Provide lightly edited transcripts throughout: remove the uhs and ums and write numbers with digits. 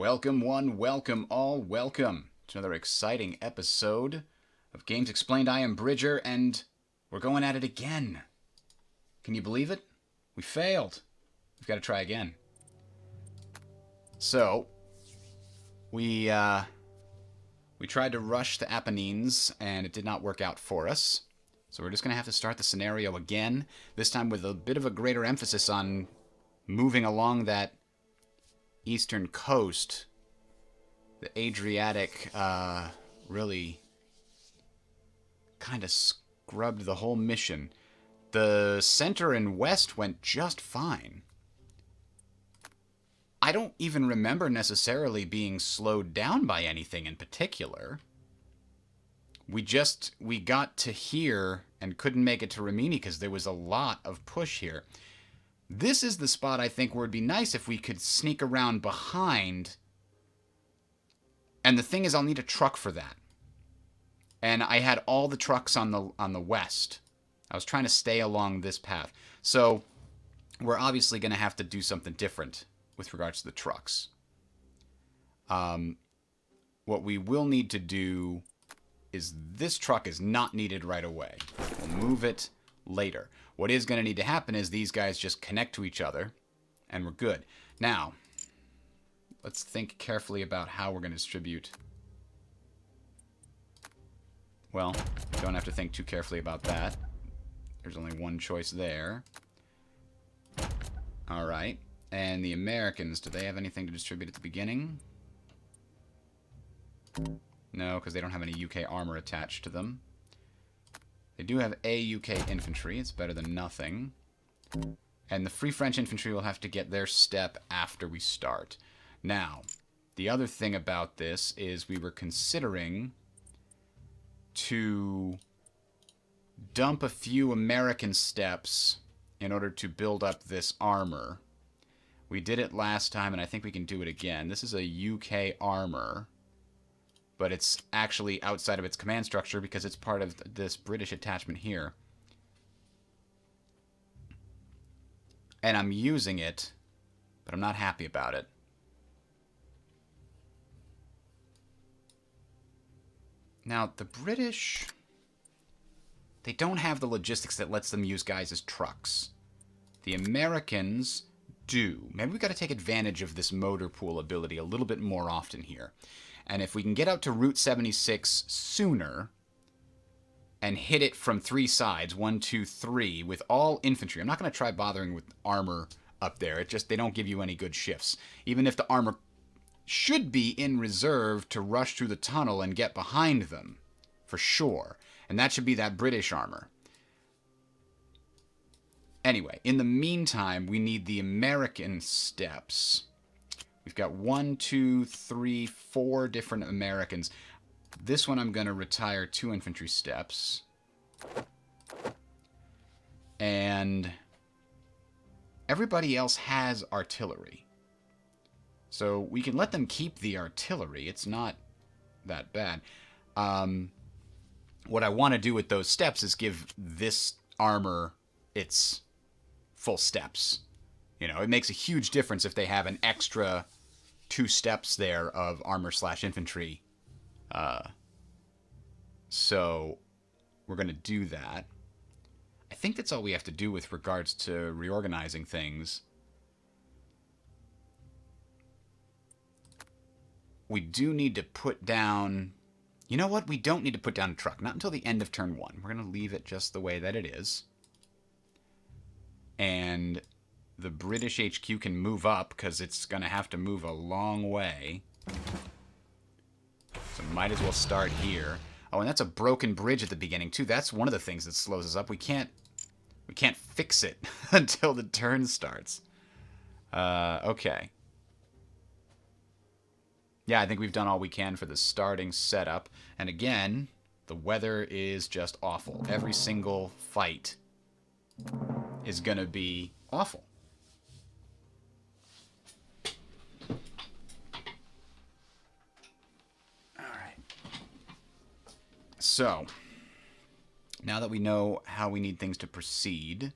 Welcome one, welcome all, welcome to another exciting episode of Games Explained. I am Bridger, and we're going at it again. Can you believe it? We failed. We've got to try again. So, we tried to rush the Apennines, and it did not work out for us. So we're just going to have to start the scenario again, this time with a bit of a greater emphasis on moving along that eastern coast. The Adriatic really kind of scrubbed the whole mission. The center and west went just fine. I don't even remember necessarily being slowed down by anything in particular. We got to here and couldn't make it to Rimini because there was a lot of push here. This is the spot I think where it'd be nice if we could sneak around behind. And the thing is, I'll need a truck for that. And I had all the trucks on the west. I was trying to stay along this path. So we're obviously going to have to do something different with regards to the trucks. What we will need to do is this truck is not needed right away. We'll move it later. What is going to need to happen is these guys just connect to each other, and we're good. Now, let's think carefully about how we're going to distribute. Well, don't have to think too carefully about that. There's only one choice there. All right. And the Americans, do they have anything to distribute at the beginning? No, because they don't have any UK armor attached to them. They do have a UK infantry. It's better than nothing. And the Free French infantry will have to get their step after we start. Now, the other thing about this is we were considering to dump a few American steps in order to build up this armor. We did it last time, and I think we can do it again. This is a UK armor, but it's actually outside of its command structure because it's part of this British attachment here. And I'm using it, but I'm not happy about it. Now, the British, they don't have the logistics that lets them use guys as trucks. The Americans do. Maybe we've got to take advantage of this motor pool ability a little bit more often here. And if we can get out to Route 76 sooner and hit it from three sides, 1, 2, 3, with all infantry. I'm not going to try bothering with armor up there. They don't give you any good shifts. Even if the armor should be in reserve to rush through the tunnel and get behind them, for sure. And that should be that British armor. Anyway, in the meantime, we need the American steps. We've got 1, 2, 3, 4 different Americans. This one I'm going to retire 2 infantry steps. And everybody else has artillery. So we can let them keep the artillery. It's not that bad. What I want to do with those steps is give this armor its full steps. You know, it makes a huge difference if they have an extra 2 steps there of armor/infantry. So we're going to do that. I think that's all we have to do with regards to reorganizing things. We do need to put down... You know what? We don't need to put down a truck. Not until the end of turn 1. We're going to leave it just the way that it is. And the British HQ can move up because it's going to have to move a long way. So might as well start here. Oh, and that's a broken bridge at the beginning too. That's one of the things that slows us up. We can't fix it until the turn starts. Okay. Yeah, I think we've done all we can for the starting setup. And again, the weather is just awful. Every single fight is going to be awful. Alright. So, now that we know how we need things to proceed,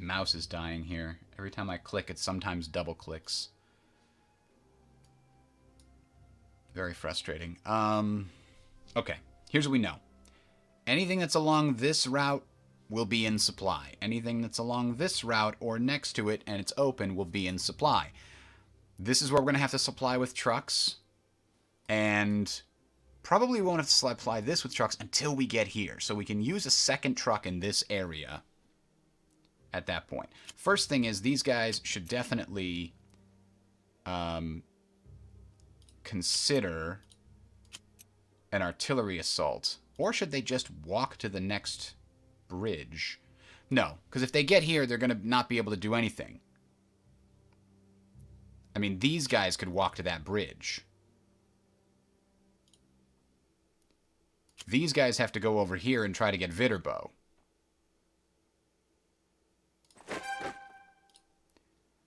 mouse is dying here. Every time I click, it sometimes double clicks. Very frustrating. Okay, here's what we know. Anything that's along this route will be in supply. Anything that's along this route or next to it and it's open will be in supply. This is where we're going to have to supply with trucks. And probably won't have to supply this with trucks until we get here. So we can use a second truck in this area at that point. First thing is these guys should definitely consider an artillery assault. Or should they just walk to the next bridge? No, because if they get here, they're going to not be able to do anything. I mean, these guys could walk to that bridge. These guys have to go over here and try to get Viterbo.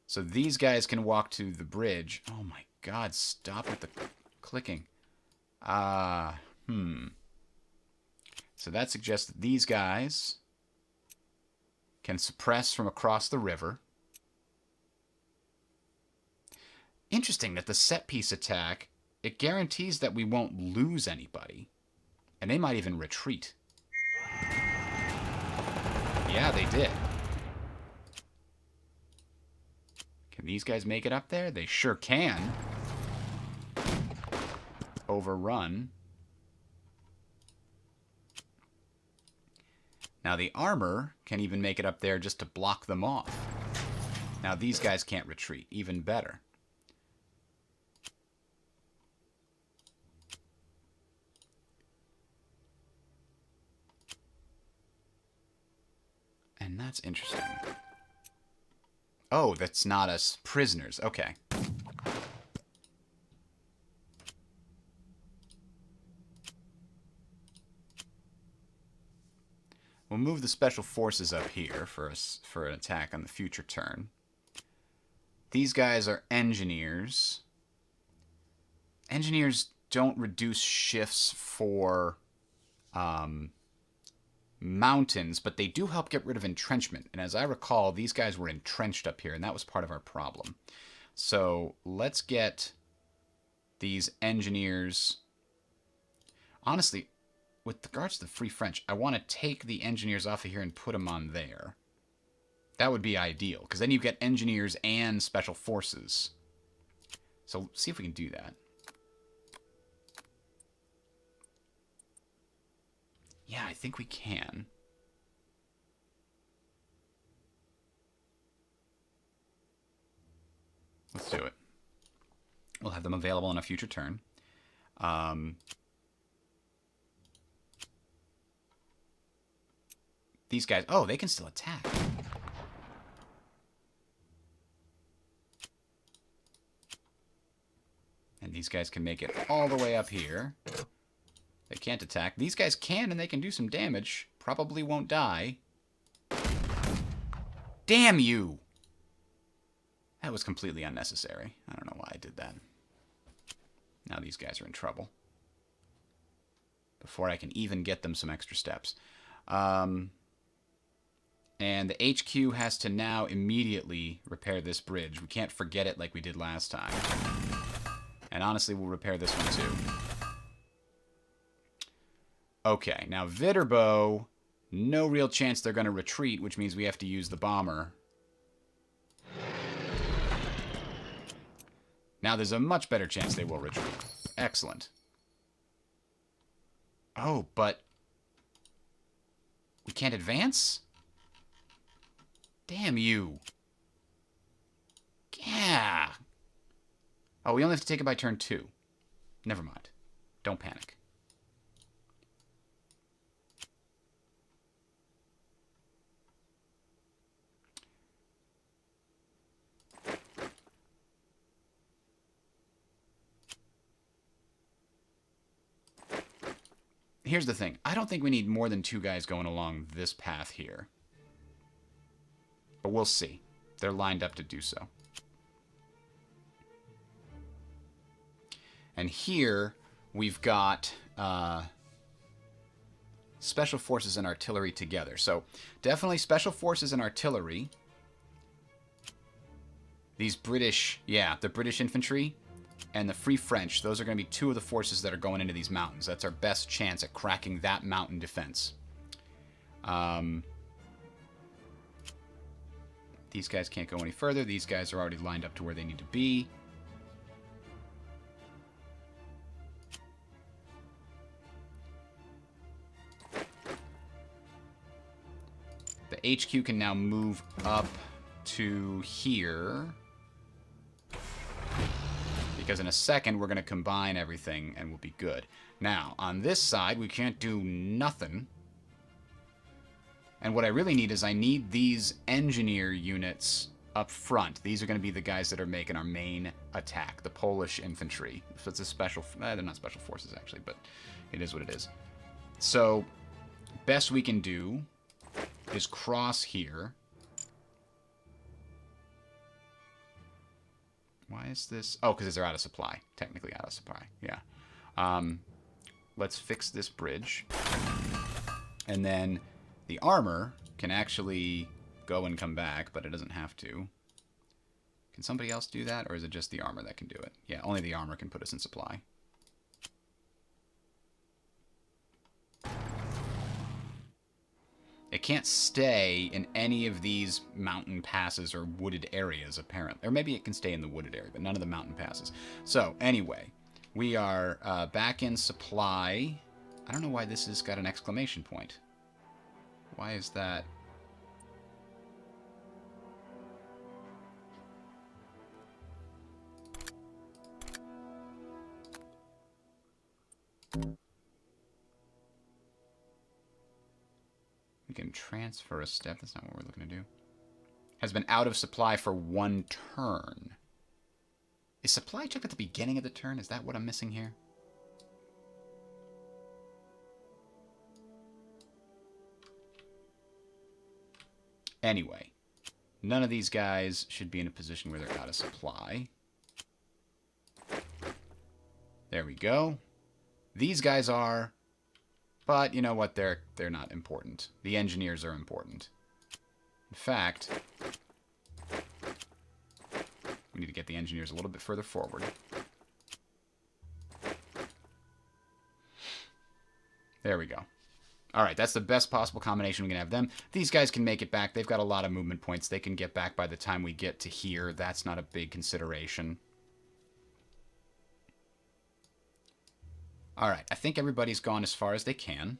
So these guys can walk to the bridge. Oh my god, stop with the clicking. So that suggests that these guys can suppress from across the river. Interesting that the set piece attack, it guarantees that we won't lose anybody. And they might even retreat. Yeah, they did. Can these guys make it up there? They sure can. Overrun. Now the armor can even make it up there just to block them off. Now these guys can't retreat. Even better. And that's interesting. Oh, that's not us prisoners. Okay. We'll move the special forces up here for an attack on the future turn. These guys are engineers. Engineers don't reduce shifts for mountains, but they do help get rid of entrenchment. And as I recall, these guys were entrenched up here, and that was part of our problem. So let's get these engineers. Honestly, with regards to the Free French, I want to take the engineers off of here and put them on there. That would be ideal, because then you get engineers and special forces. So see if we can do that. Yeah, I think we can. Let's do it. We'll have them available on a future turn. These guys... Oh, they can still attack. And these guys can make it all the way up here. They can't attack. These guys can, and they can do some damage. Probably won't die. Damn you! That was completely unnecessary. I don't know why I did that. Now these guys are in trouble. Before I can even get them some extra steps. And the HQ has to now immediately repair this bridge. We can't forget it like we did last time. And honestly, we'll repair this one too. Okay, now Viterbo, no real chance they're going to retreat, which means we have to use the bomber. Now there's a much better chance they will retreat. Excellent. Oh, but we can't advance? Damn you. Yeah. Oh, we only have to take it by turn 2. Never mind. Don't panic. Here's the thing. I don't think we need more than 2 guys going along this path here. But we'll see. They're lined up to do so. And here we've got special forces and artillery together. So definitely special forces and artillery These British, yeah, the British infantry and the Free French, those are going to be two of the forces that are going into these mountains. That's our best chance at cracking that mountain defense. These guys can't go any further. These guys are already lined up to where they need to be. The HQ can now move up to here. Because in a second, we're going to combine everything and we'll be good. Now, on this side, we can't do nothing. And what I really need is I need these engineer units up front. These are going to be the guys that are making our main attack, the Polish infantry. So it's a special... they're not special forces, actually, but it is what it is. So, best we can do is cross here. Why is this... oh, because they're out of supply. Technically out of supply, yeah. Let's fix this bridge. And then... the armor can actually go and come back, but it doesn't have to. Can somebody else do that, or is it just the armor that can do it? Yeah, only the armor can put us in supply. It can't stay in any of these mountain passes or wooded areas, apparently. Or maybe it can stay in the wooded area, but none of the mountain passes. So, anyway, we are back in supply. I don't know why this has got an exclamation point. Why is that? We can transfer a step. That's not what we're looking to do. Has been out of supply for 1 turn. Is supply checked at the beginning of the turn? Is that what I'm missing here? Anyway, none of these guys should be in a position where they're out of supply. There we go. These guys are, but you know what? They're not important. The engineers are important. In fact, we need to get the engineers a little bit further forward. There we go. All right, that's the best possible combination we can have them. These guys can make it back. They've got a lot of movement points. They can get back by the time we get to here. That's not a big consideration. All right, I think everybody's gone as far as they can.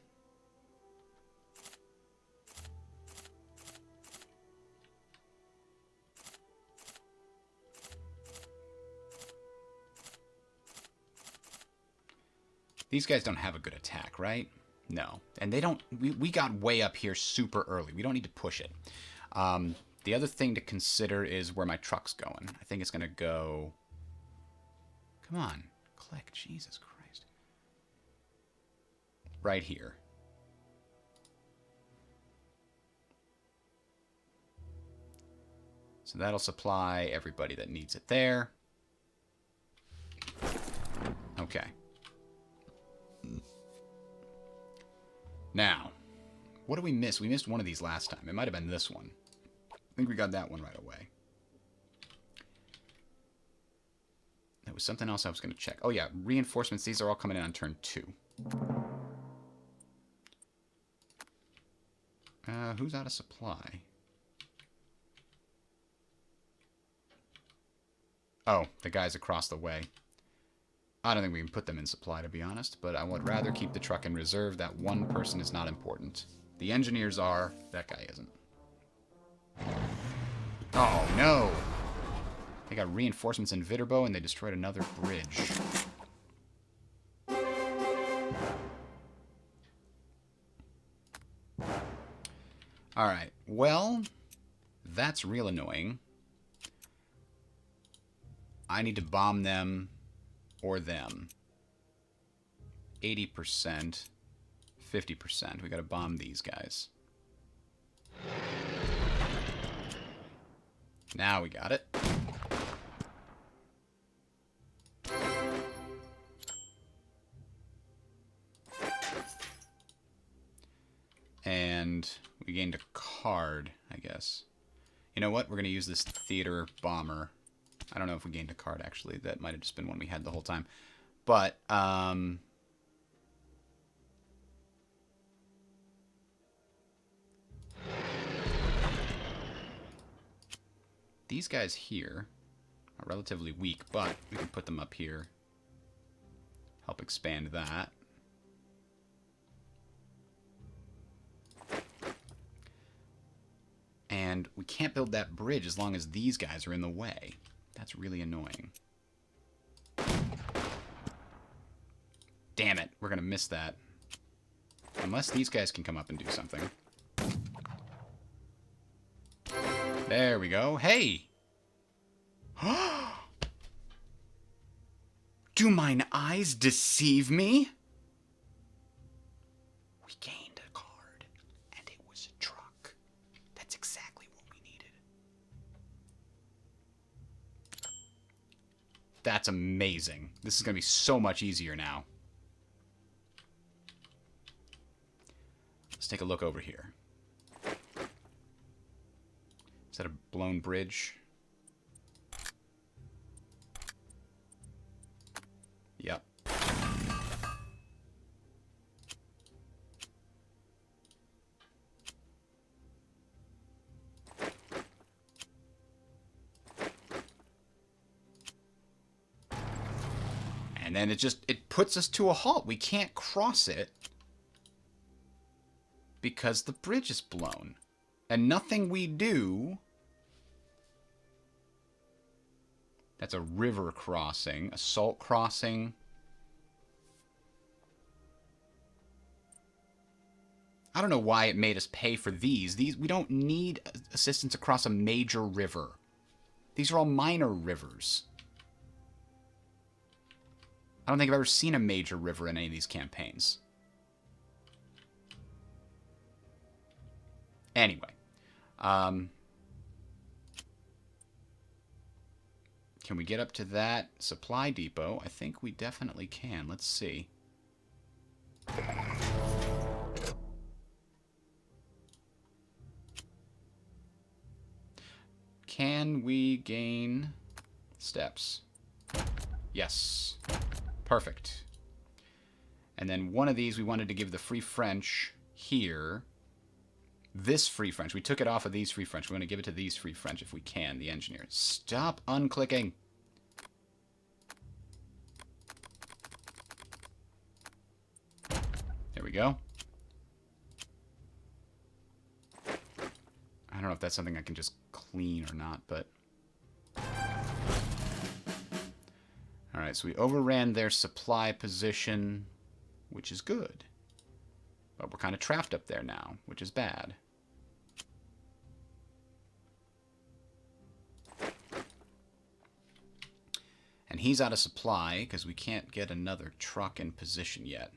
These guys don't have a good attack, right? No. And they don't... We got way up here super early. We don't need to push it. The other thing to consider is where my truck's going. I think it's going to go... Come on. Click. Jesus Christ. Right here. So that'll supply everybody that needs it there. Okay. Now, what did we miss? We missed one of these last time. It might have been this one. I think we got that one right away. There was something else I was going to check. Oh, yeah. Reinforcements. These are all coming in on turn 2. Who's out of supply? Oh, the guys across the way. I don't think we can put them in supply, to be honest, but I would rather keep the truck in reserve. That one person is not important. The engineers are. That guy isn't. Oh, no! They got reinforcements in Viterbo, and they destroyed another bridge. Alright, well, that's real annoying. I need to bomb them... or them. 80%, 50%. We gotta bomb these guys. Now we got it. And we gained a card, I guess. You know what? We're gonna use this theater bomber I don't know if we gained a card, actually. That might have just been one we had the whole time. But, these guys here are relatively weak, but we can put them up here. Help expand that. And we can't build that bridge as long as these guys are in the way. That's really annoying. Damn it, we're going to miss that. Unless these guys can come up and do something. There we go. Hey! Do mine eyes deceive me? We gained a card, and it was a truck. That's exactly what we needed. That's amazing. This is going to be so much easier now. Let's take a look over here. Is that a blown bridge? Yep. And then it puts us to a halt. We can't cross it because the bridge is blown. And nothing we do... That's a river crossing, a salt crossing. I don't know why it made us pay for these. We don't need assistance across a major river. These are all minor rivers. I don't think I've ever seen a major river in any of these campaigns. Anyway. Can we get up to that supply depot? I think we definitely can. Let's see. Can we gain steps? Yes. Perfect. And then one of these we wanted to give the free French here. This free French. We took it off of these free French. We want to give it to these free French if we can, the engineers. Stop unclicking. There we go. I don't know if that's something I can just clean or not, but... Alright, so we overran their supply position, which is good. But we're kind of trapped up there now, which is bad. And he's out of supply because we can't get another truck in position yet.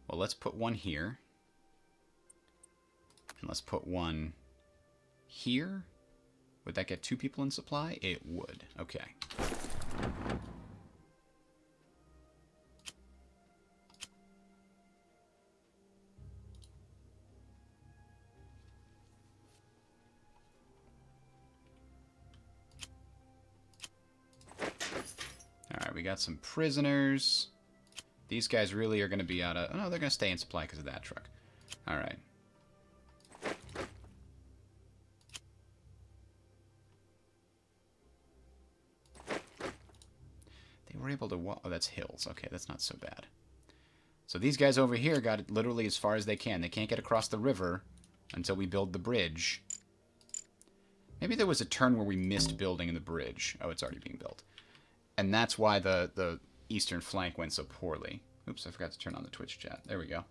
Well, let's put one here. And let's put one here. Would that get 2 people in supply? It would. Okay. Alright, we got some prisoners. These guys really are going to be out of... Oh, no, they're going to stay in supply because of that truck. Alright. They were able to... Oh, that's hills. Okay, that's not so bad. So these guys over here got it literally as far as they can. They can't get across the river until we build the bridge. Maybe there was a turn where we missed building the bridge. Oh, it's already being built. And that's why the eastern flank went so poorly. Oops, I forgot to turn on the Twitch chat. There we go.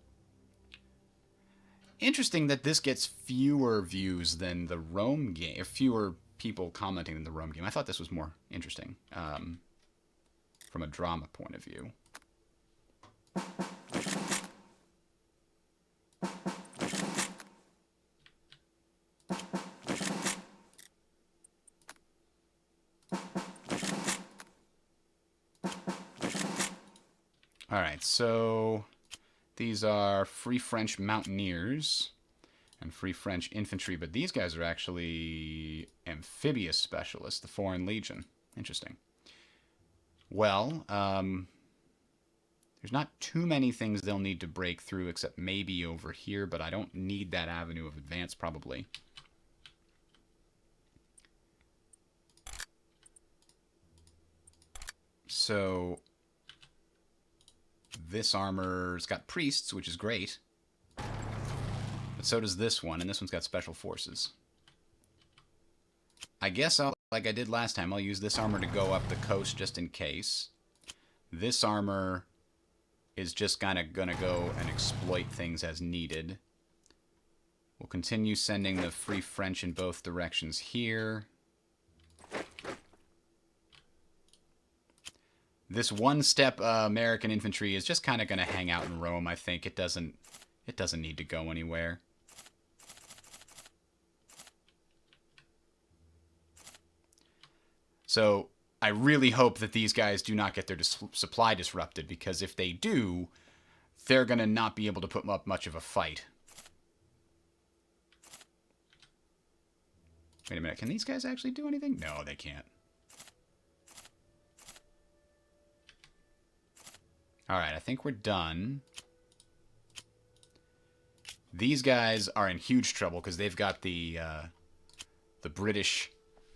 Interesting that this gets fewer views than the Rome game. Fewer people commenting than the Rome game. I thought this was more interesting from a drama point of view. Alright, so these are Free French Mountaineers. And Free French infantry, but these guys are actually amphibious specialists, the Foreign Legion. Interesting. Well, there's not too many things they'll need to break through, except maybe over here, but I don't need that avenue of advance, probably. So, this armor's got priests, which is great. But so does this one, and this one's got special forces. I guess I'll, like I did last time, I'll use this armor to go up the coast just in case. This armor is just kind of going to go and exploit things as needed. We'll continue sending the Free French in both directions here. This one-step American infantry is just kind of going to hang out in Rome, I think. It doesn't need to go anywhere. So I really hope that these guys do not get their supply disrupted, because if they do, they're going to not be able to put up much of a fight. Wait a minute, can these guys actually do anything? No, they can't. Alright, I think we're done. These guys are in huge trouble because they've got the British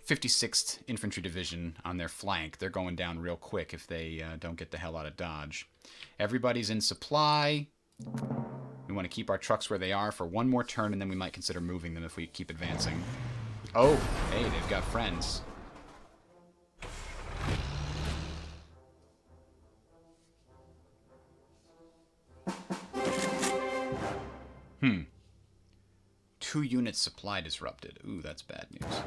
56th Infantry Division on their flank. They're going down real quick if they don't get the hell out of Dodge. Everybody's in supply. We want to keep our trucks where they are for one more turn, and then we might consider moving them if we keep advancing. Oh, hey, they've got friends. Hmm. 2 units supply disrupted. Ooh, that's bad news.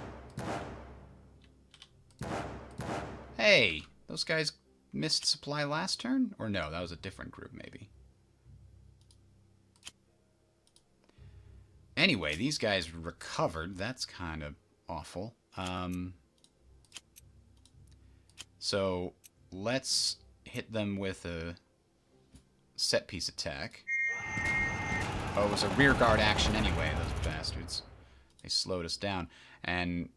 Hey, those guys missed supply last turn? Or no, that was a different group, maybe. Anyway, these guys recovered. That's kind of awful. So, let's hit them with a set-piece attack. Oh, it was a rearguard action anyway, those bastards. They slowed us down. And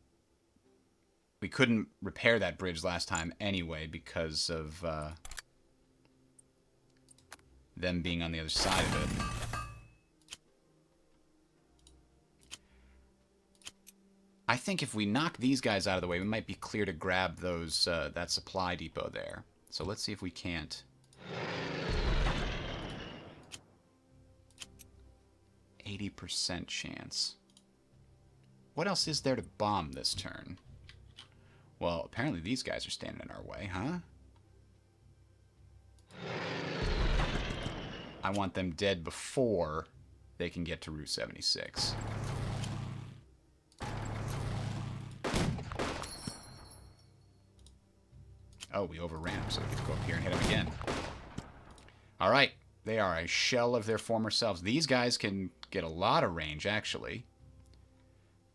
we couldn't repair that bridge last time anyway because of them being on the other side of it. I think if we knock these guys out of the way, we might be clear to grab those that supply depot there. So let's see if we can't. 80% chance. What else is there to bomb this turn? Well, apparently these guys are standing in our way, huh? I want them dead before they can get to Route 76. Oh, we overran them, so we get to go up here and hit them again. Alright, they are a shell of their former selves. These guys can get a lot of range, actually.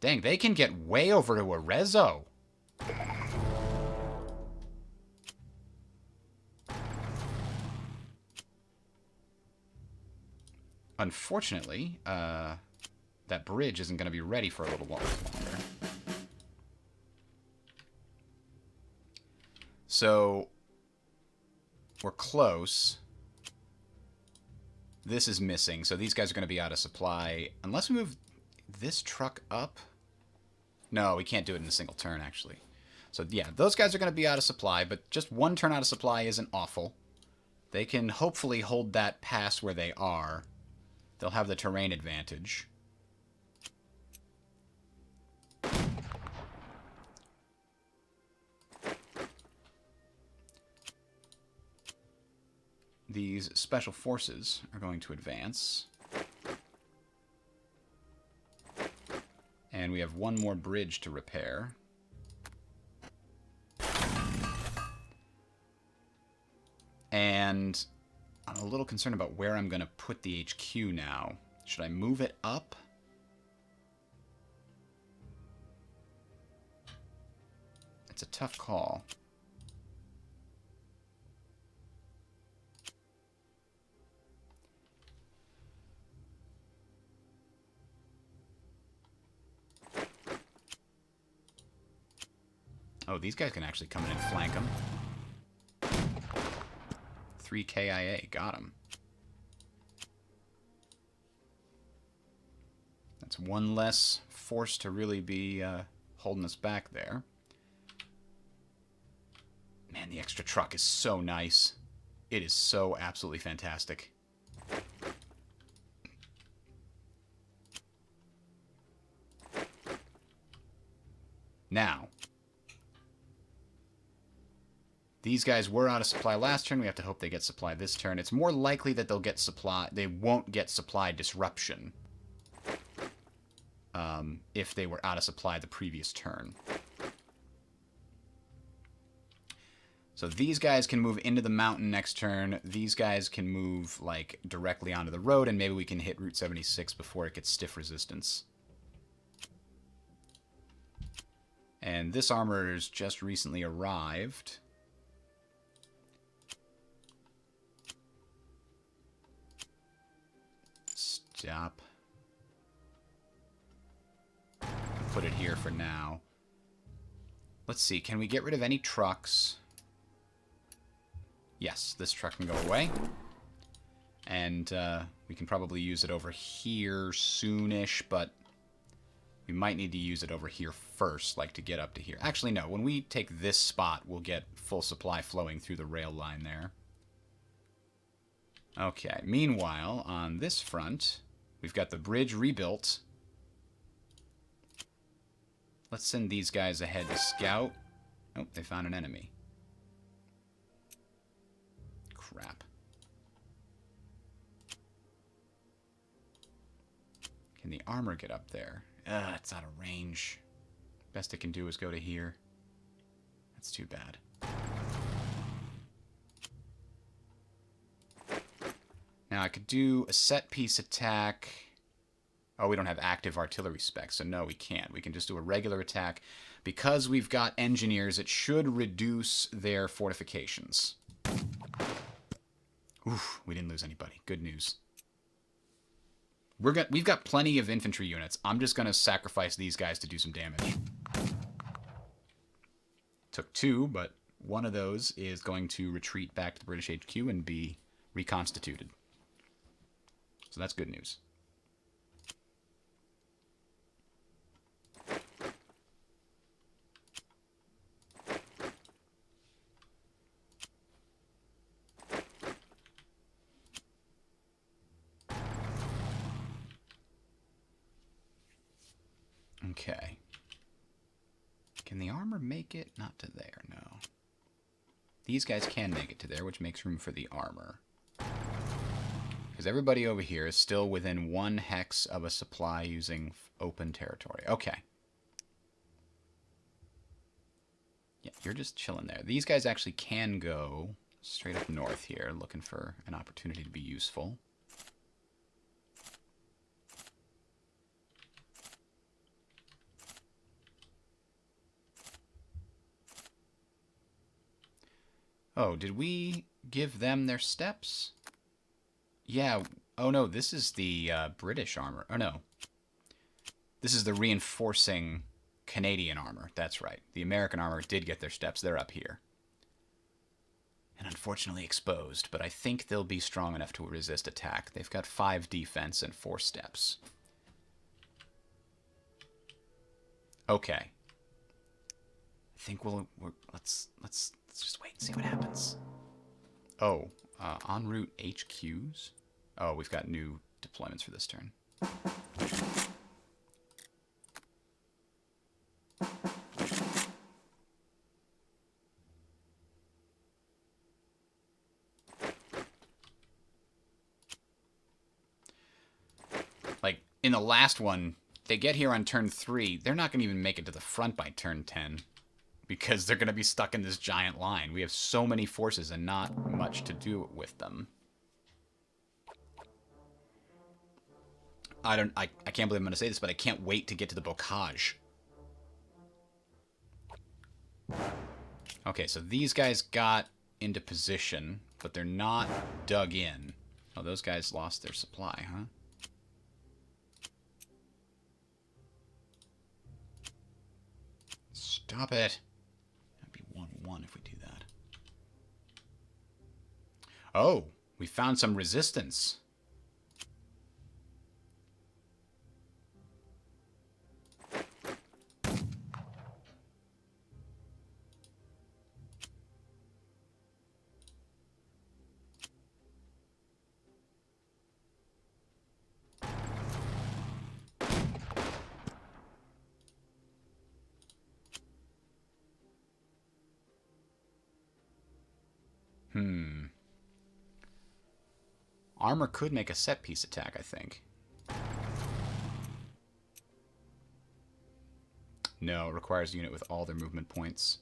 Dang, they can get way over to Arezzo. Unfortunately, that bridge isn't going to be ready for a little while longer. So, we're close. This is missing, so these guys are going to be out of supply. Unless we move this truck up. No, we can't do it in a single turn, actually. So, yeah, those guys are going to be out of supply, but just one turn out of supply isn't awful. They can hopefully hold that pass where they are. They'll have the terrain advantage. These special forces are going to advance. And we have one more bridge to repair. And I'm a little concerned about where I'm going to put the HQ now. Should I move it up? It's a tough call. Oh, these guys can actually come in and flank them. 3 KIA. Got him. That's one less force to really be holding us back there. Man, the extra truck is so nice. It is so absolutely fantastic. Now, these guys were out of supply last turn. We have to hope they get supply this turn. It's more likely that they'll get supply. They won't get supply disruption if they were out of supply the previous turn. So these guys can move into the mountain next turn. These guys can move like directly onto the road, and maybe we can hit Route 76 before it gets stiff resistance. And this armor has just recently arrived. Stop. Put it here for now. Let's see, can we get rid of any trucks? Yes, this truck can go away. And we can probably use it over here soonish, but we might need to use it over here first, like to get up to here. Actually, no, when we take this spot, we'll get full supply flowing through the rail line there. Okay, meanwhile, on this front, we've got the bridge rebuilt. Let's send these guys ahead to scout. Oh, they found an enemy. Crap. Can the armor get up there? It's out of range. Best it can do is go to here. That's too bad. Now I could do a set piece attack. Oh, we don't have active artillery specs, so no, we can't. We can just do a regular attack. Because we've got engineers, it should reduce their fortifications. Oof, we didn't lose anybody. Good news. We've got plenty of infantry units. I'm just going to sacrifice these guys to do some damage. Took 2, but one of those is going to retreat back to the British HQ and be reconstituted. So that's good news. Okay. Can the armor make it? Not to there, no. These guys can make it to there, which makes room for the armor. Because everybody over here is still within 1 hex of a supply using open territory. Okay. Yeah, you're just chilling there. These guys actually can go straight up north here, looking for an opportunity to be useful. Oh, did we give them their steps? Yeah. Oh, no, this is the British armor. Oh, no. This is the reinforcing Canadian armor. That's right. The American armor did get their steps. They're up here. And unfortunately exposed, but I think they'll be strong enough to resist attack. They've got 5 defense and 4 steps. Okay. I think let's just wait and see what happens. Oh, en route HQs. Oh, we've got new deployments for this turn. Like, in the last one, they get here on turn 3. They're not going to even make it to the front by turn 10. Because they're going to be stuck in this giant line. We have so many forces and not much to do with them. I can't believe I'm going to say this, but I can't wait to get to the bocage. Okay, so these guys got into position, but they're not dug in. Oh, those guys lost their supply, huh? Stop it. +1 if we do that. Oh, we found some resistance. Armor could make a set piece attack, I think. No, it requires a unit with all their movement points.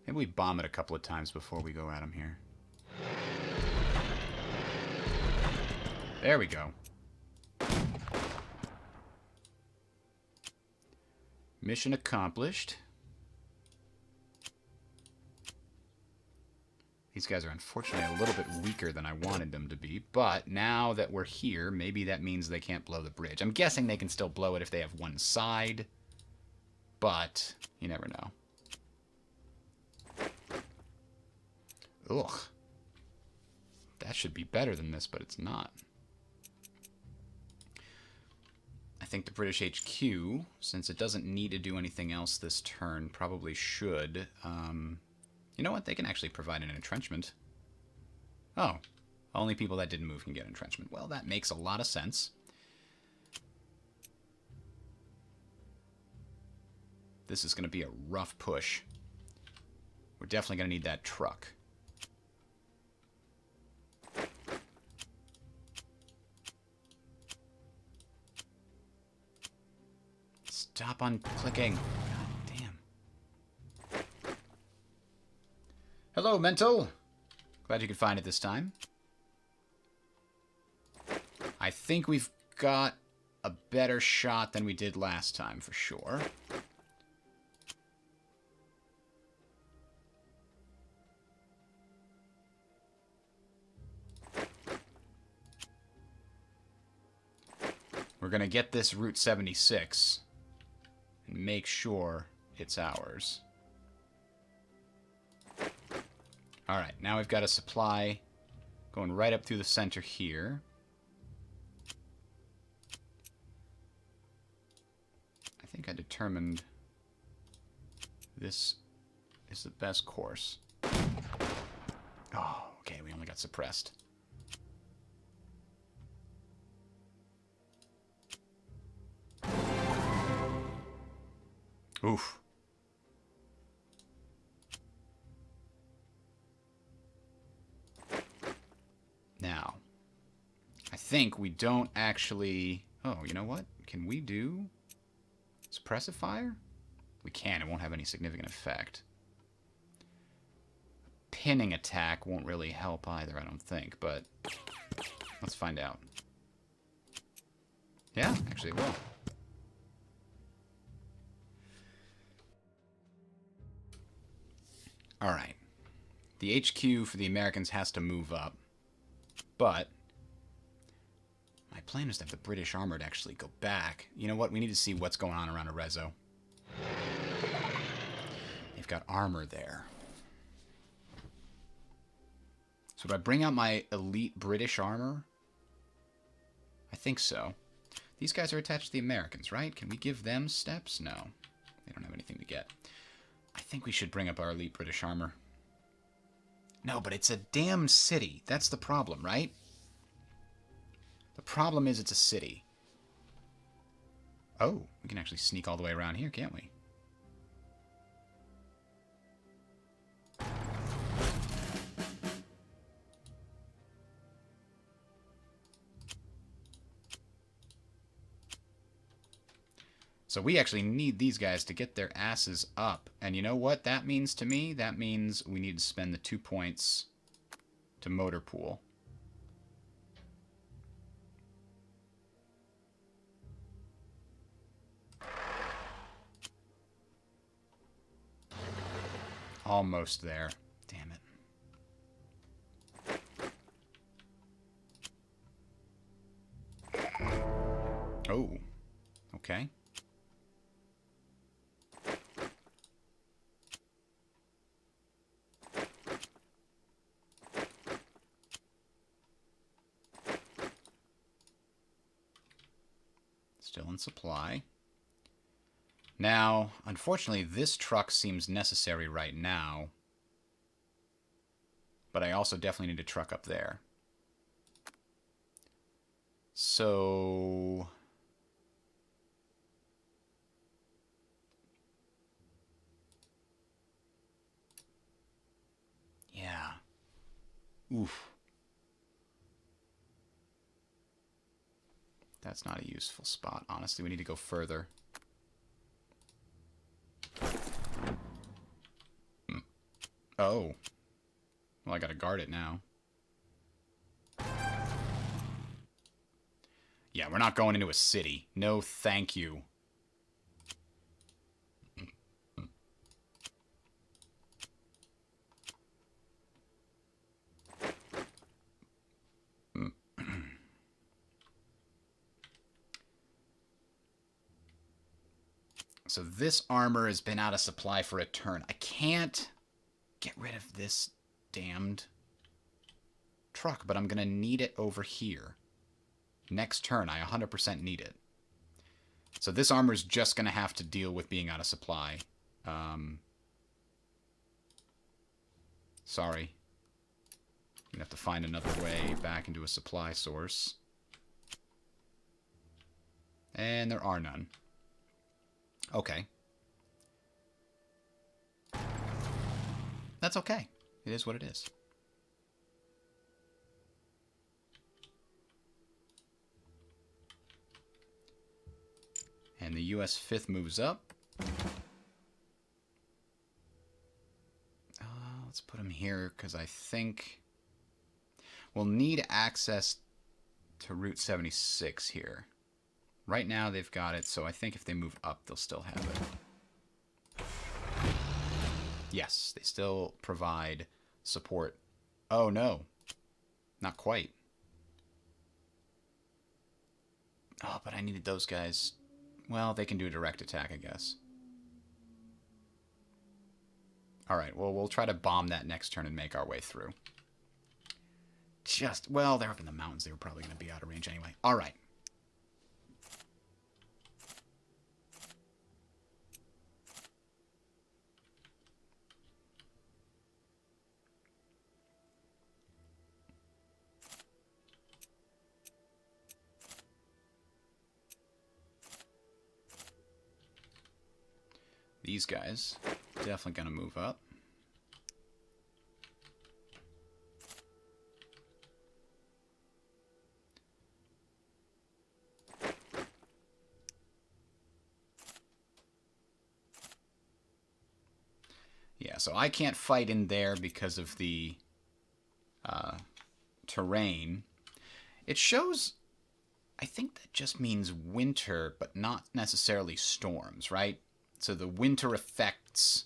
Maybe we bomb it a couple of times before we go at them here. There we go. Mission accomplished. These guys are unfortunately a little bit weaker than I wanted them to be, but now that we're here, maybe that means they can't blow the bridge. I'm guessing they can still blow it if they have one side, but you never know. Ugh. That should be better than this, but it's not. I think the British HQ, since it doesn't need to do anything else this turn, probably should. You know what? They can actually provide an entrenchment. Oh, only people that didn't move can get entrenchment. Well, that makes a lot of sense. This is going to be a rough push. We're definitely going to need that truck. Stop on clicking. God damn. Hello, Mental. Glad you could find it this time. I think we've got a better shot than we did last time, for sure. We're going to get this Route 76 and make sure it's ours. Alright, now we've got a supply going right up through the center here. I think I determined this is the best course. Oh, okay, we only got suppressed. Oof. Now, I think we don't actually... Oh, you know what? Can we do suppressive fire? We can. It won't have any significant effect. Pinning attack won't really help either, I don't think, but let's find out. Yeah, actually it will. Alright. The HQ for the Americans has to move up. But my plan is to have the British armored actually go back. You know what? We need to see what's going on around Arezzo. They've got armor there. So do I bring out my elite British armor? I think so. These guys are attached to the Americans, right? Can we give them steps? No. They don't have anything to get. I think we should bring up our elite British armor. No, but it's a damn city. That's the problem, right? The problem is it's a city. Oh, we can actually sneak all the way around here, can't we? So we actually need these guys to get their asses up. And you know what that means to me? That means we need to spend the 2 points to motor pool. Almost there. Damn it. Oh. Okay. Still in supply. Now, unfortunately, this truck seems necessary right now. But I also definitely need a truck up there. So... yeah. Oof. That's not a useful spot. Honestly, we need to go further. Oh. Well, I gotta guard it now. Yeah, we're not going into a city. No, thank you. So this armor has been out of supply for a turn. I can't get rid of this damned truck, but I'm going to need it over here. Next turn, I 100% need it. So this armor is just going to have to deal with being out of supply. Sorry. I'm going to have to find another way back into a supply source. And there are none. Okay. That's okay. It is what it is. And the US 5th moves up. Let's put him here because I think we'll need access to Route 76 here. Right now they've got it, so I think if they move up, they'll still have it. Yes, they still provide support. Oh, no. Not quite. Oh, but I needed those guys. Well, they can do a direct attack, I guess. Alright, well, we'll try to bomb that next turn and make our way through. Well, they're up in the mountains. They were probably going to be out of range anyway. Alright. These guys definitely going to move up. Yeah, so I can't fight in there because of the terrain. It shows, I think that just means winter, but not necessarily storms, right? So the winter affects,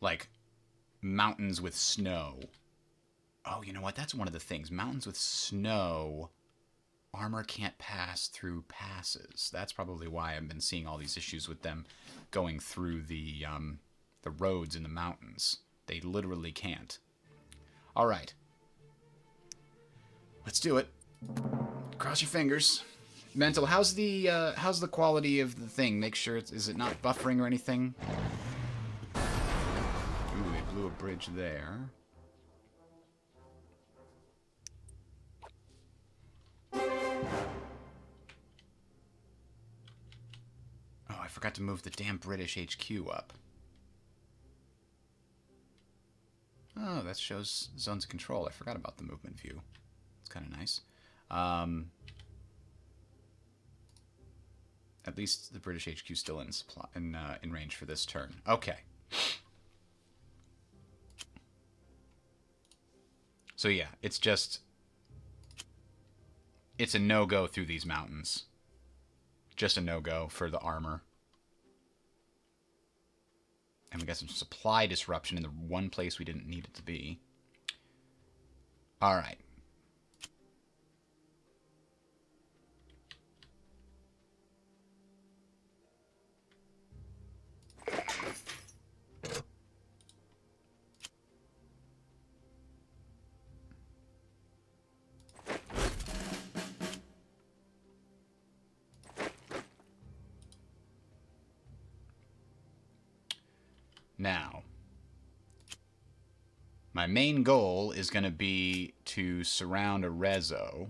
like, mountains with snow. Oh, you know what? That's one of the things. Mountains with snow, armor can't pass through passes. That's probably why I've been seeing all these issues with them going through the roads in the mountains. They literally can't. All right. Let's do it. Cross your fingers. Mental, how's the quality of the thing? Make sure is it not buffering or anything? Ooh, they blew a bridge there. Oh, I forgot to move the damn British HQ up. Oh, that shows zones of control. I forgot about the movement view. It's kind of nice. At least the British HQ still in range for this turn. Okay. So yeah, it's a no-go through these mountains. Just a no-go for the armor. And we got some supply disruption in the one place we didn't need it to be. All right. Now, my main goal is going to be to surround a reso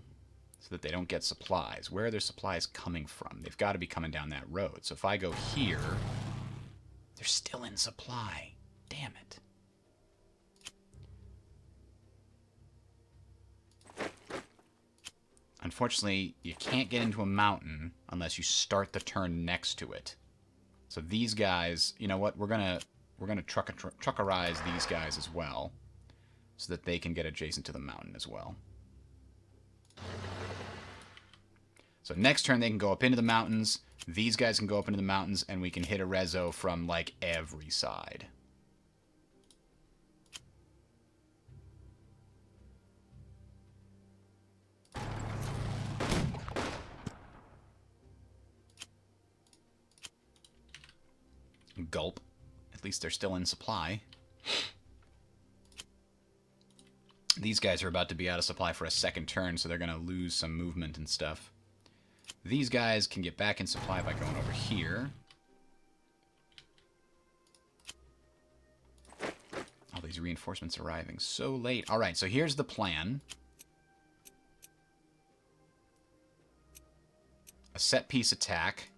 so that they don't get supplies. Where are their supplies coming from? They've got to be coming down that road. So if I go here, they're still in supply. Damn it. Unfortunately, you can't get into a mountain unless you start the turn next to it. So these guys, you know what? We're gonna truckerize these guys as well, so that they can get adjacent to the mountain as well. So next turn they can go up into the mountains. These guys can go up into the mountains, and we can hit a reso from like every side. Gulp. At least they're still in supply. These guys are about to be out of supply for a second turn, so they're going to lose some movement and stuff. These guys can get back in supply by going over here. All these reinforcements arriving so late. All right, so here's the plan. A set-piece attack.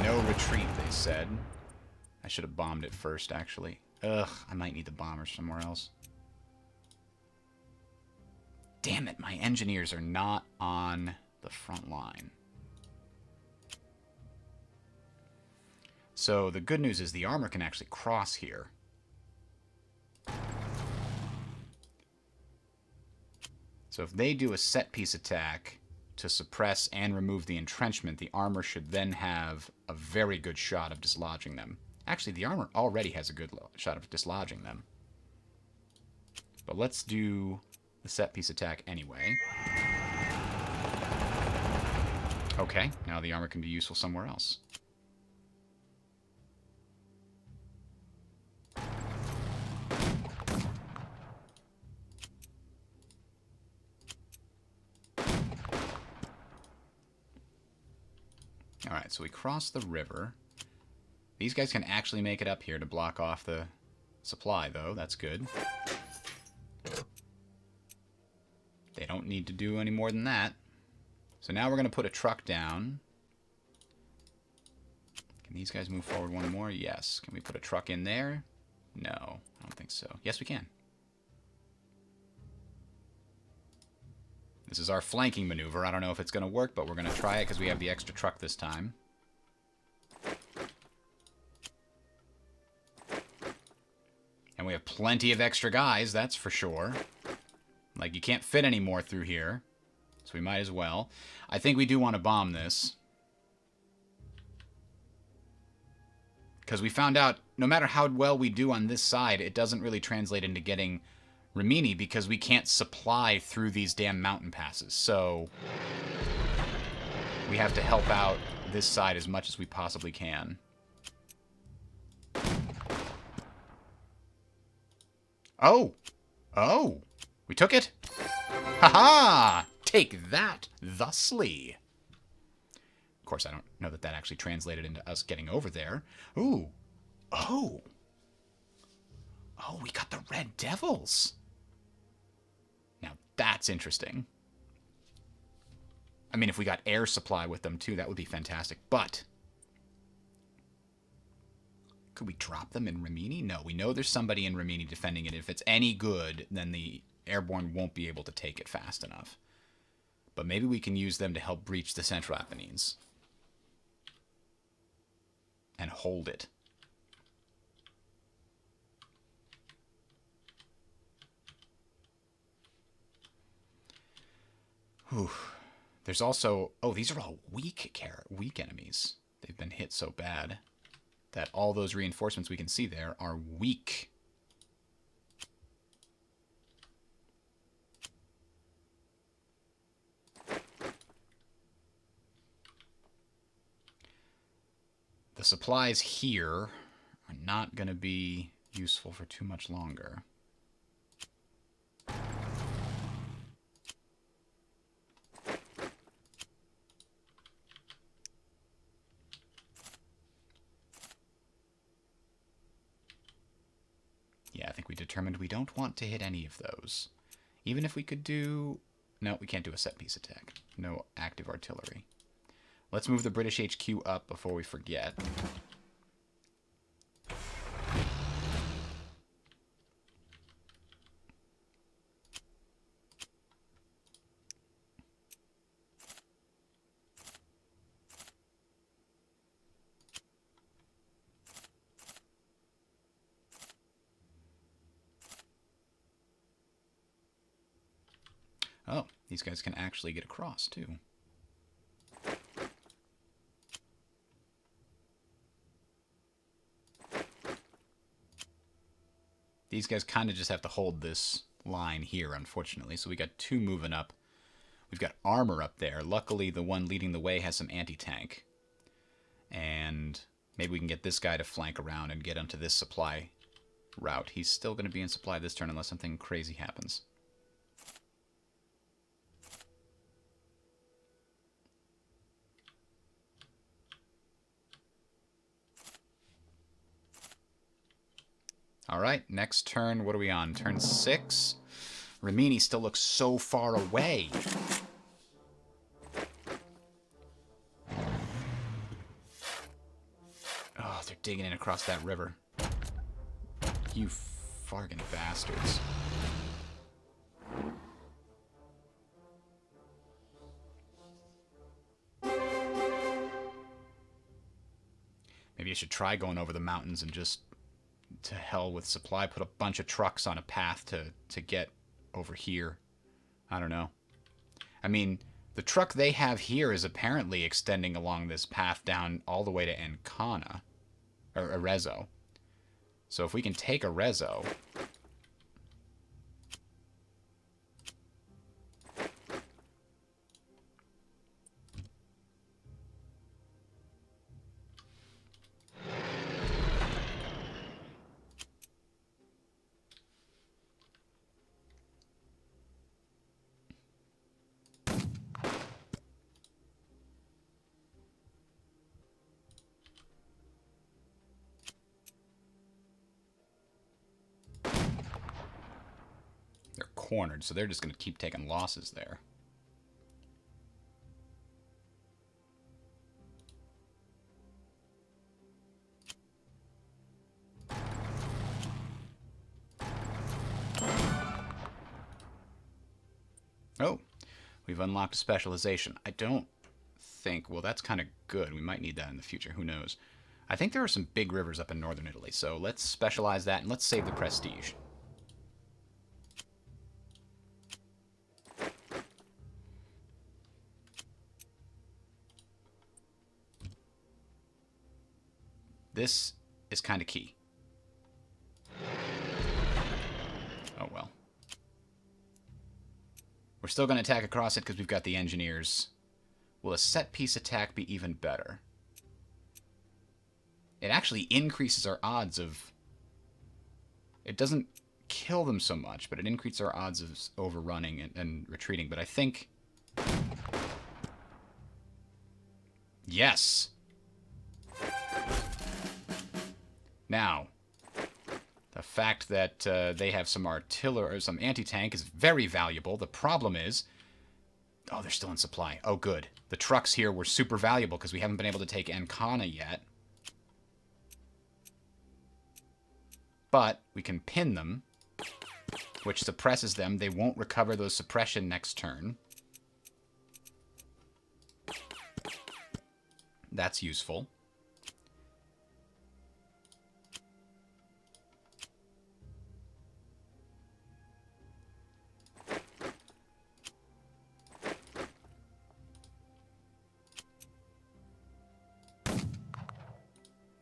No retreat, they said. I should have bombed it first, actually. Ugh, I might need the bombers somewhere else. Damn it, my engineers are not on the front line. So the good news is the armor can actually cross here. So if they do a set-piece attack to suppress and remove the entrenchment, the armor should then have a very good shot of dislodging them. Actually, the armor already has a good shot of dislodging them. But let's do the set-piece attack anyway. Okay, now the armor can be useful somewhere else. Alright, so we cross the river. These guys can actually make it up here to block off the supply, though. That's good. They don't need to do any more than that. So now we're going to put a truck down. Can these guys move forward one more? Yes. Can we put a truck in there? No, I don't think so. Yes, we can. This is our flanking maneuver. I don't know if it's going to work, but we're going to try it because we have the extra truck this time. And we have plenty of extra guys, that's for sure. Like, you can't fit any more through here. So we might as well. I think we do want to bomb this. Because we found out, no matter how well we do on this side, it doesn't really translate into getting Rimini because we can't supply through these damn mountain passes. So we have to help out this side as much as we possibly can. Oh! Oh! We took it? Ha-ha! Take that thusly. Of course, I don't know that that actually translated into us getting over there. Ooh. Oh. Oh, we got the Red Devils. Now, that's interesting. I mean, if we got air supply with them, too, that would be fantastic. But could we drop them in Rimini? No, we know there's somebody in Rimini defending it. If it's any good, then the airborne won't be able to take it fast enough. But maybe we can use them to help breach the Central Apennines. And hold it. Whew. There's also... Oh, these are all weak enemies. They've been hit so bad that all those reinforcements we can see there are weak. The supplies here are not going to be useful for too much longer. think we determined we don't want to hit any of those. Even if we could do... No, we can't do a set-piece attack. No active artillery. Let's move the British HQ up before we forget. Oh, these guys can actually get across, too. These guys kind of just have to hold this line here, unfortunately. So we got two moving up. We've got armor up there. Luckily, the one leading the way has some anti-tank. And maybe we can get this guy to flank around and get onto this supply route. He's still going to be in supply this turn unless something crazy happens. Alright, next turn, what are we on? Turn 6? Rimini still looks so far away. Oh, they're digging in across that river. You fargan bastards. Maybe I should try going over the mountains and just... to hell with supply, put a bunch of trucks on a path to get over here. I don't know. I mean, the truck they have here is apparently extending along this path down all the way to Ancona, or Arezzo. So if we can take Arezzo... They're cornered, so they're just going to keep taking losses there. Oh, we've unlocked a specialization. I don't think... Well, that's kind of good. We might need that in the future. Who knows? I think there are some big rivers up in northern Italy, so let's specialize that and let's save the prestige. This is kind of key. Oh, well. We're still going to attack across it because we've got the engineers. Will a set-piece attack be even better? It actually increases our odds of... It doesn't kill them so much, but it increases our odds of overrunning and retreating. But I think... Yes! Now, the fact that they have some artillery or some anti-tank is very valuable. The problem is... Oh, they're still in supply. Oh, good. The trucks here were super valuable because we haven't been able to take Ancona yet. But we can pin them, which suppresses them. They won't recover those suppression next turn. That's useful.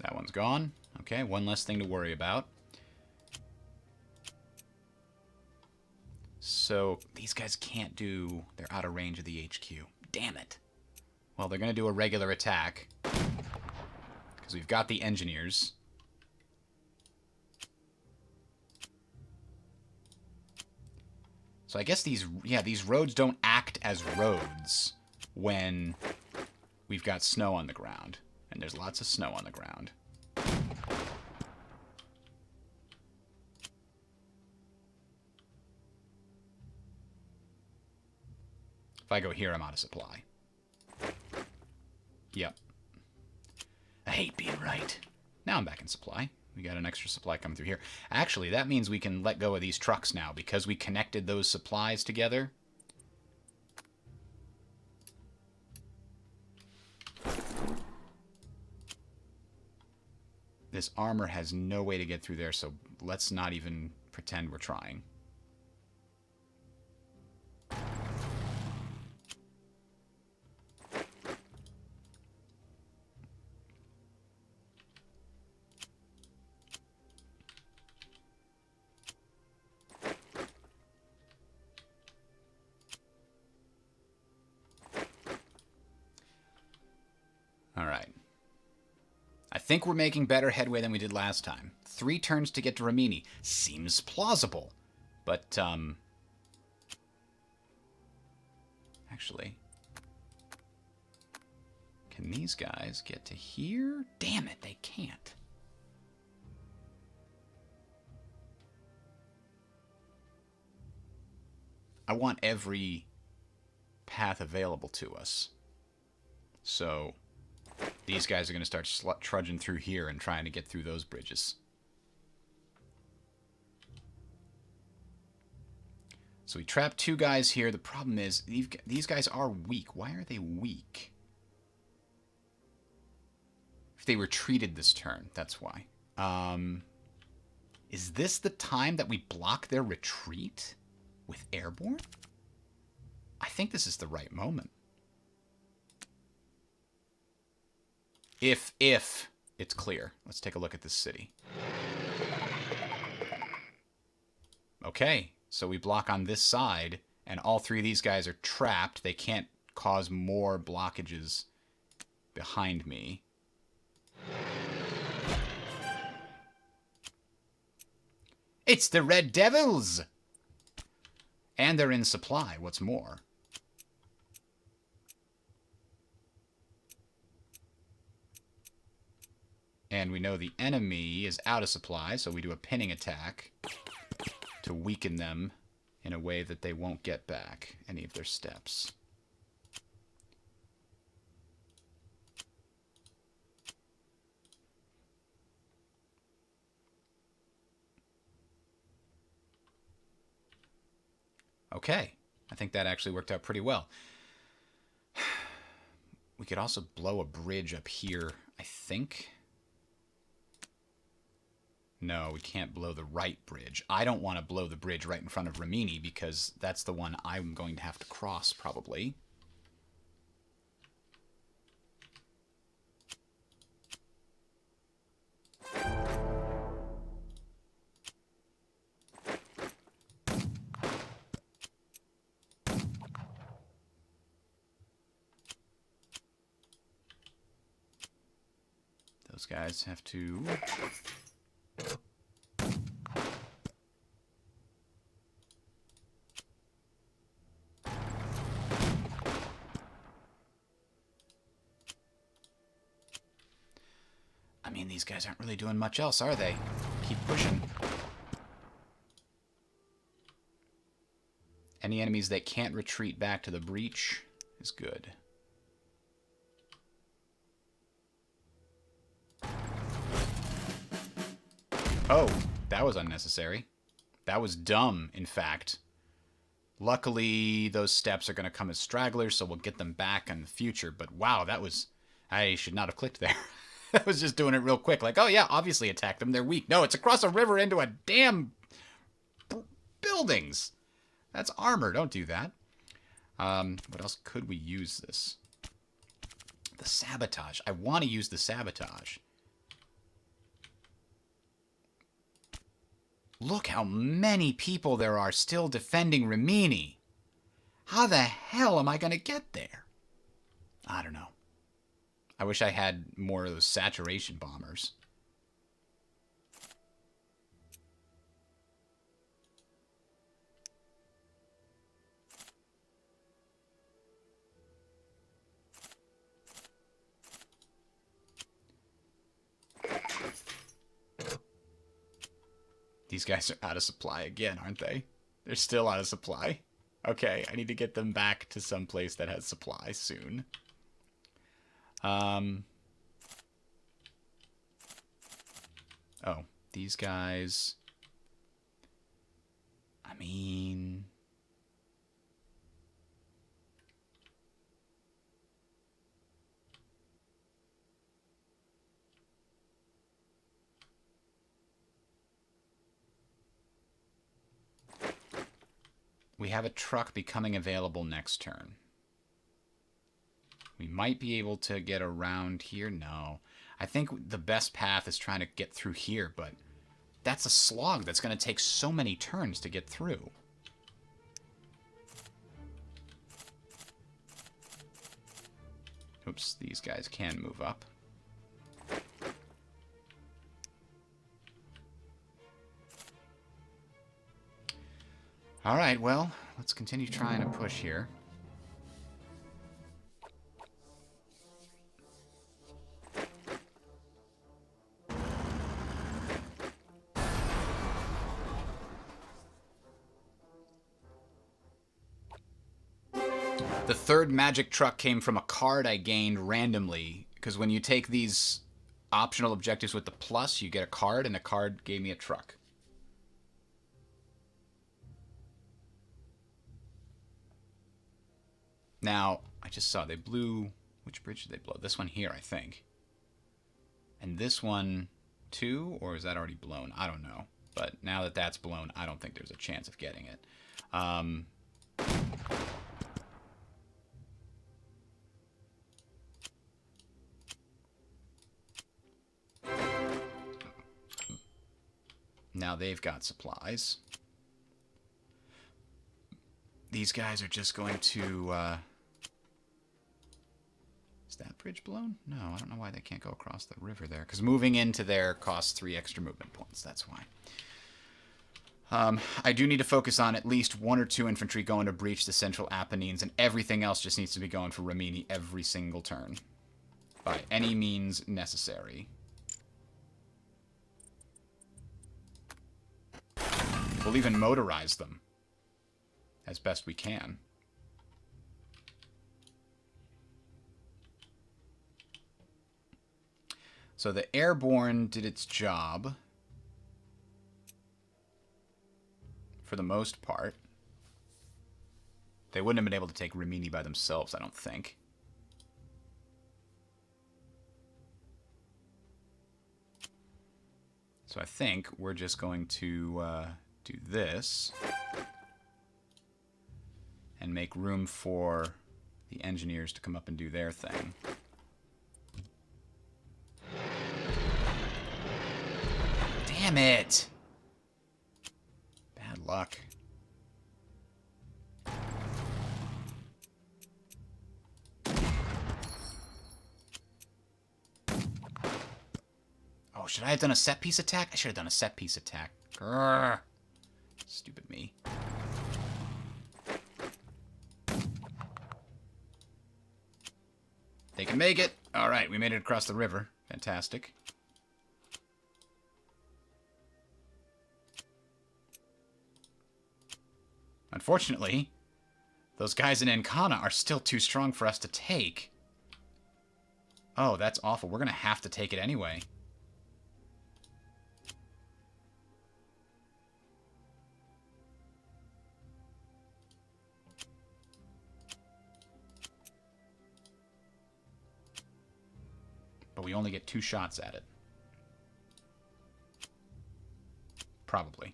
That one's gone. Okay, one less thing to worry about. So, these guys can't do... They're out of range of the HQ. Damn it. Well, they're going to do a regular attack. Because we've got the engineers. So I guess these... Yeah, these roads don't act as roads when we've got snow on the ground. And there's lots of snow on the ground. If I go here, I'm out of supply. Yep. I hate being right. Now I'm back in supply. We got an extra supply coming through here. Actually, that means we can let go of these trucks now because we connected those supplies together. This armor has no way to get through there, so let's not even pretend we're trying. All right. I think we're making better headway than we did last time. 3 turns to get to Rimini. Seems plausible. But, actually, can these guys get to here? Damn it, they can't. I want every path available to us. So these guys are going to start trudging through here and trying to get through those bridges. So we trapped 2 guys here. The problem is these guys are weak. Why are they weak? If they retreated this turn, that's why. Is this the time that we block their retreat with airborne? I think this is the right moment. If it's clear. Let's take a look at this city. Okay, so we block on this side, and all 3 of these guys are trapped. They can't cause more blockages behind me. It's the Red Devils! And they're in supply, what's more. And we know the enemy is out of supply, so we do a pinning attack to weaken them in a way that they won't get back any of their steps. Okay, I think that actually worked out pretty well. We could also blow a bridge up here, I think. No, we can't blow the right bridge. I don't want to blow the bridge right in front of Rimini because that's the one I'm going to have to cross, probably. Those guys have to... I mean, these guys aren't really doing much else, are they? Keep pushing. Any enemies that can't retreat back to the breach is good. Oh, that was unnecessary. That was dumb, in fact. Luckily, those steps are going to come as stragglers, so we'll get them back in the future. But wow, that was... I should not have clicked there. I was just doing it real quick. Like, oh yeah, obviously attack them. They're weak. No, it's across a river into a damn buildings. That's armor. Don't do that. What else could we use this? The sabotage. I want to use the sabotage. Look how many people there are still defending Rimini. How the hell am I going to get there? I don't know. I wish I had more of those saturation bombers. These guys are out of supply again, aren't they? They're still out of supply. Okay, I need to get them back to some place that has supplies soon. Oh, these guys... I mean... We have a truck becoming available next turn. We might be able to get around here. No. I think the best path is trying to get through here, but that's a slog that's going to take so many turns to get through. Oops, these guys can move up. Alright, well, let's continue trying to push here. The third magic truck came from a card I gained randomly, because when you take these optional objectives with the plus, you get a card, and a card gave me a truck. Now, I just saw they blew... Which bridge did they blow? This one here, I think. And this one, too? Or is that already blown? I don't know. But now that that's blown, I don't think there's a chance of getting it. Now they've got supplies. These guys are just going to... Is that bridge blown? No, I don't know why they can't go across the river there. Because moving into there costs 3 extra movement points. That's why. I do need to focus on at least 1 or 2 infantry going to breach the central Apennines, and everything else just needs to be going for Rimini every single turn. By any means necessary. We'll even motorize them as best we can. So the airborne did its job for the most part. They wouldn't have been able to take Rimini by themselves, I don't think. So I think we're just going to do this and make room for the engineers to come up and do their thing. Damn it! Bad luck. Oh, should I have done a set piece attack? I should have done a set piece attack. Grrr. Stupid me. They can make it. Alright, we made it across the river. Fantastic. Unfortunately, those guys in Ancona are still too strong for us to take. Oh, that's awful. We're going to have to take it anyway. But we only get 2 shots at it. Probably.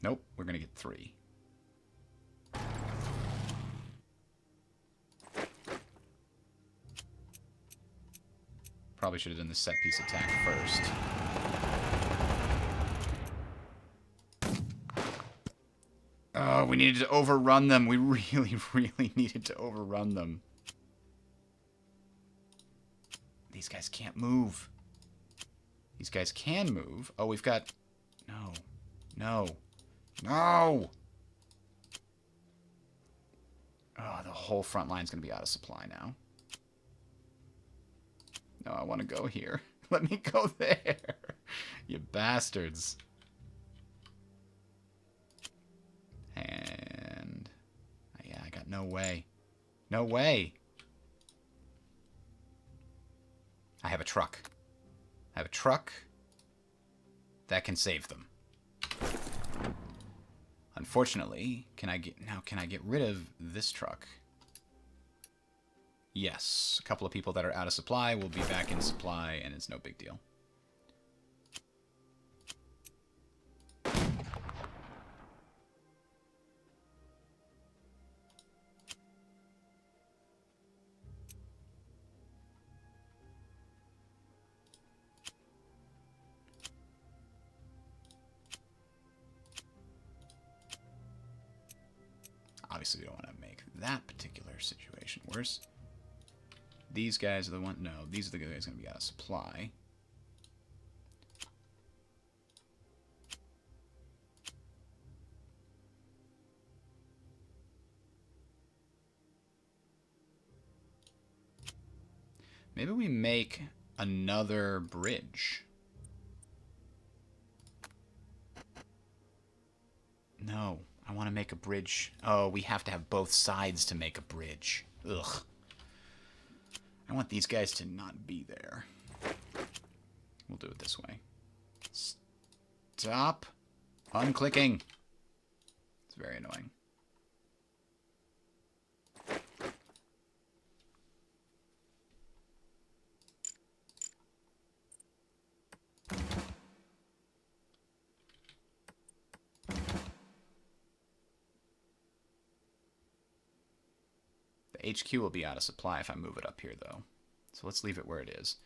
Nope, we're going to get 3. Probably should have done the set piece attack first. Oh, we needed to overrun them. We really, really needed to overrun them. These guys can't move. These guys can move. Oh, we've got... No. No. No! Oh, the whole front line's going to be out of supply now. No, I want to go here. Let me go there. You bastards. that. No way. No way. I have a truck. I have a truck that can save them. Unfortunately, can I get rid of this truck? Yes. A couple of people that are out of supply will be back in supply, and it's no big deal. Obviously, we don't want to make that particular situation worse. These guys are the ones... No, these are the guys going to be out of supply. Maybe we make another bridge. No, I want to make a bridge. Oh, we have to have both sides to make a bridge. Ugh. I want these guys to not be there. We'll do it this way. Stop unclicking. It's very annoying. The HQ will be out of supply if I move it up here, though. So let's leave it where it is.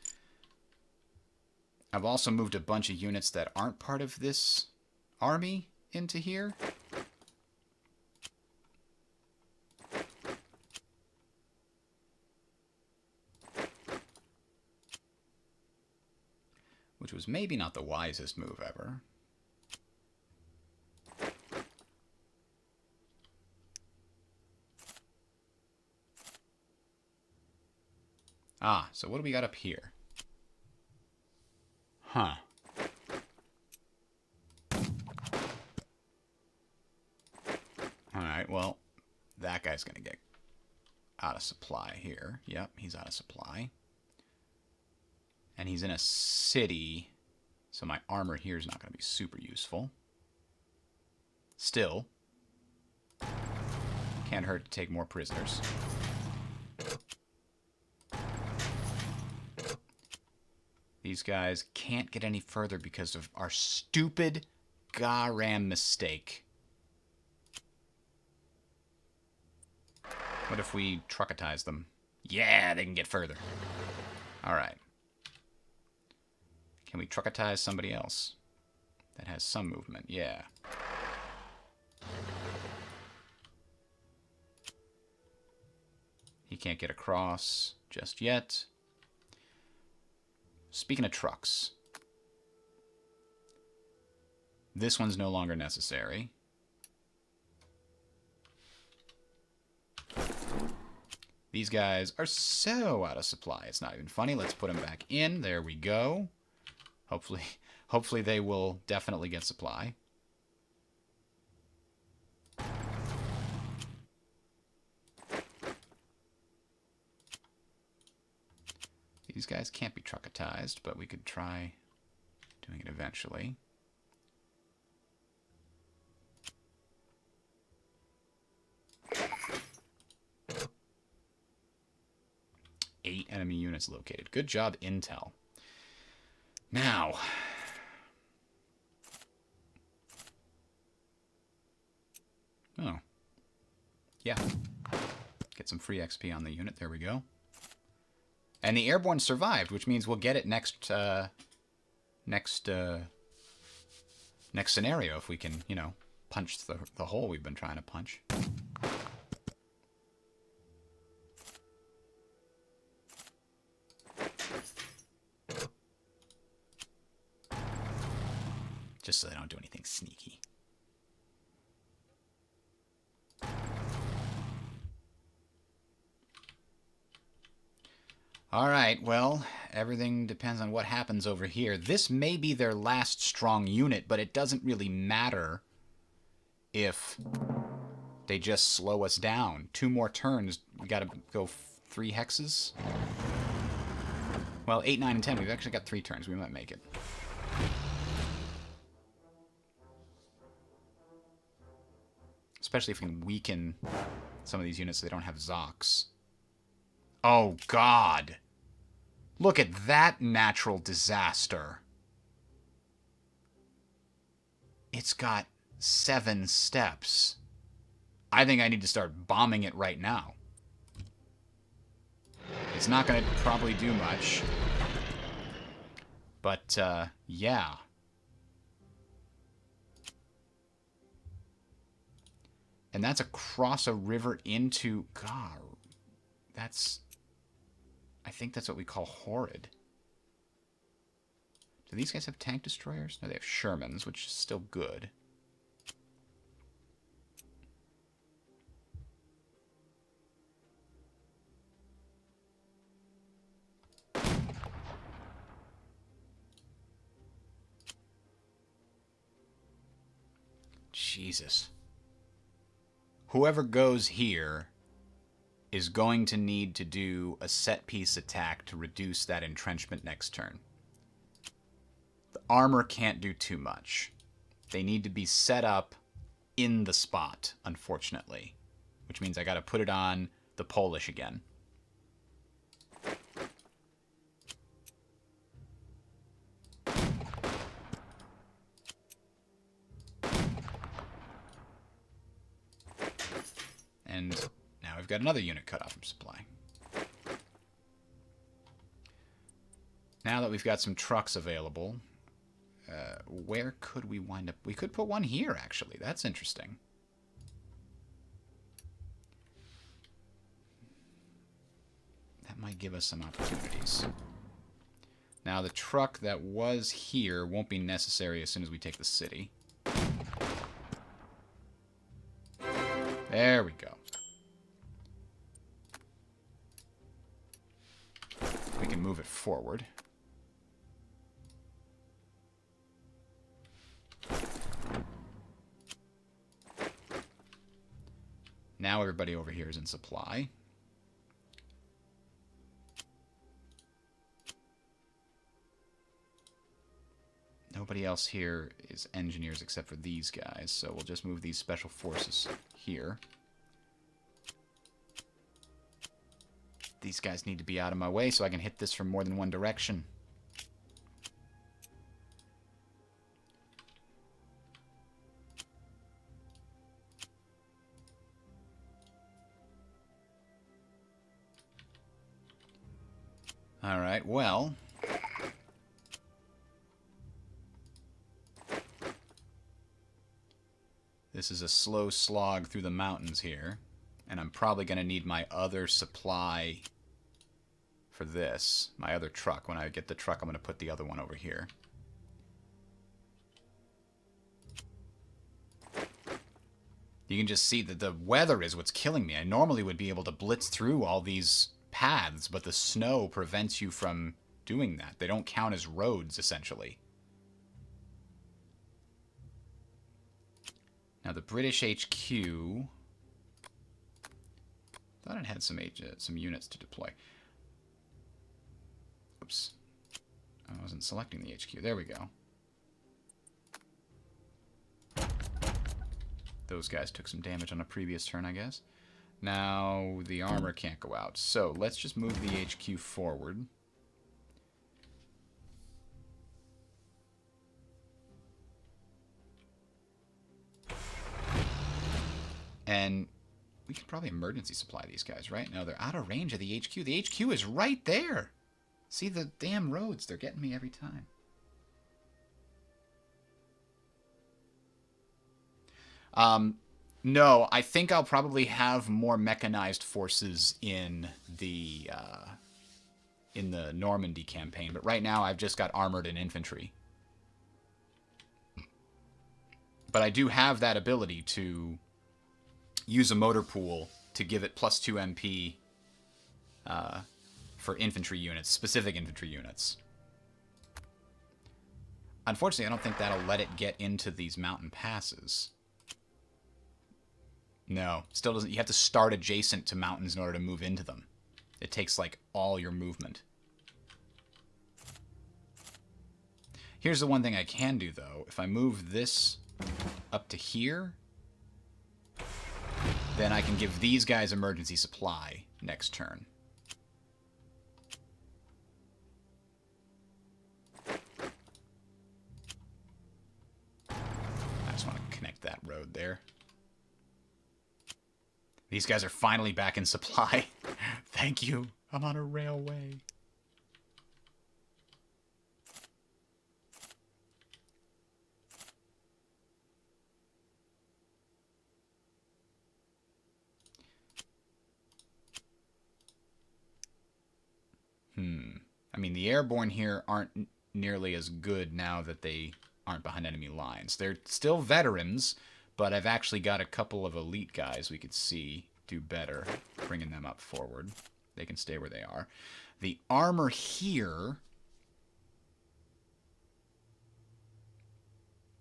I've also moved a bunch of units that aren't part of this army into here. Which was maybe not the wisest move ever. Ah, so what do we got up here? Huh. Alright, well, that guy's gonna get out of supply here. Yep, he's out of supply. And he's in a city, so my armor here is not gonna be super useful. Still, can't hurt to take more prisoners. These guys can't get any further because of our stupid garam mistake. What if we truckatize them? Yeah, they can get further. Alright. Can we truckatize somebody else that has some movement? Yeah. He can't get across just yet. Speaking of trucks, this one's no longer necessary. These guys are so out of supply. It's not even funny. Let's put them back in. There we go. Hopefully they will definitely get supply. These guys can't be truckatized, but we could try doing it eventually. Eight enemy units located. Good job, Intel. Now, oh, yeah, get some free XP on the unit. There we go. And the airborne survived, which means we'll get it next scenario if we can, you know, punch the hole we've been trying to punch. Just so they don't do anything sneaky. Alright, well, everything depends on what happens over here. This may be their last strong unit, but it doesn't really matter if They just slow us down. 2 more turns. We got to go 3 hexes. Well, 8, 9, and 10. We've actually got 3 turns. We might make it. Especially if we can weaken some of these units so they don't have Zocs. Oh, God. Look at that natural disaster. It's got 7 steps. I think I need to start bombing it right now. It's not going to probably do much. But, yeah. And that's across a river into... God, that's... I think that's what we call horrid. Do these guys have tank destroyers? No, they have Shermans, which is still good. Jesus. Whoever goes here is going to need to do a set-piece attack to reduce that entrenchment next turn. The armor can't do too much. They need to be set up in the spot, unfortunately. Which means I gotta put it on the Polish again. And now we've got another unit cut off from supply. Now that we've got some trucks available, where could we wind up? We could put one here, actually. That's interesting. That might give us some opportunities. Now, the truck that was here won't be necessary as soon as we take the city. There we go. We can move it forward. Now everybody over here is in supply. Nobody else here is engineers except for these guys, so we'll just move these special forces here. These guys need to be out of my way so I can hit this from more than one direction. Alright, well... This is a slow slog through the mountains here. And I'm probably going to need my other supply for this. My other truck. When I get the truck, I'm going to put the other one over here. You can just see that the weather is what's killing me. I normally would be able to blitz through all these paths, but the snow prevents you from doing that. They don't count as roads, essentially. Now, the British HQ... thought it had some units to deploy. Oops. I wasn't selecting the HQ. There we go. Those guys took some damage on a previous turn, I guess. Now, the armor can't go out. So, let's just move the HQ forward. And we could probably emergency supply these guys, right? No, they're out of range of the HQ. The HQ is right there. See the damn roads. They're getting me every time. No, I think I'll probably have more mechanized forces in the Normandy campaign. But right now, I've just got armored and infantry. But I do have that ability to use a motor pool to give it +2 MP for infantry units, specific infantry units. Unfortunately, I don't think that'll let it get into these mountain passes. No, still doesn't. You have to start adjacent to mountains in order to move into them. It takes, like, all your movement. Here's the one thing I can do, though. If I move this up to here, then I can give these guys emergency supply next turn. I just want to connect that road there. These guys are finally back in supply. Thank you. I'm on a railway. I mean, the airborne here aren't nearly as good now that they aren't behind enemy lines. They're still veterans, but I've actually got a couple of elite guys we could see do better, bringing them up forward. They can stay where they are. The armor here,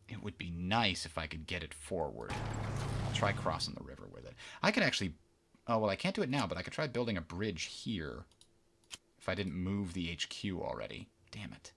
it would be nice if I could get it forward. I'll try crossing the river with it. I could actually, oh, well, I can't do it now, but I could try building a bridge here if I didn't move the HQ already. Damn it.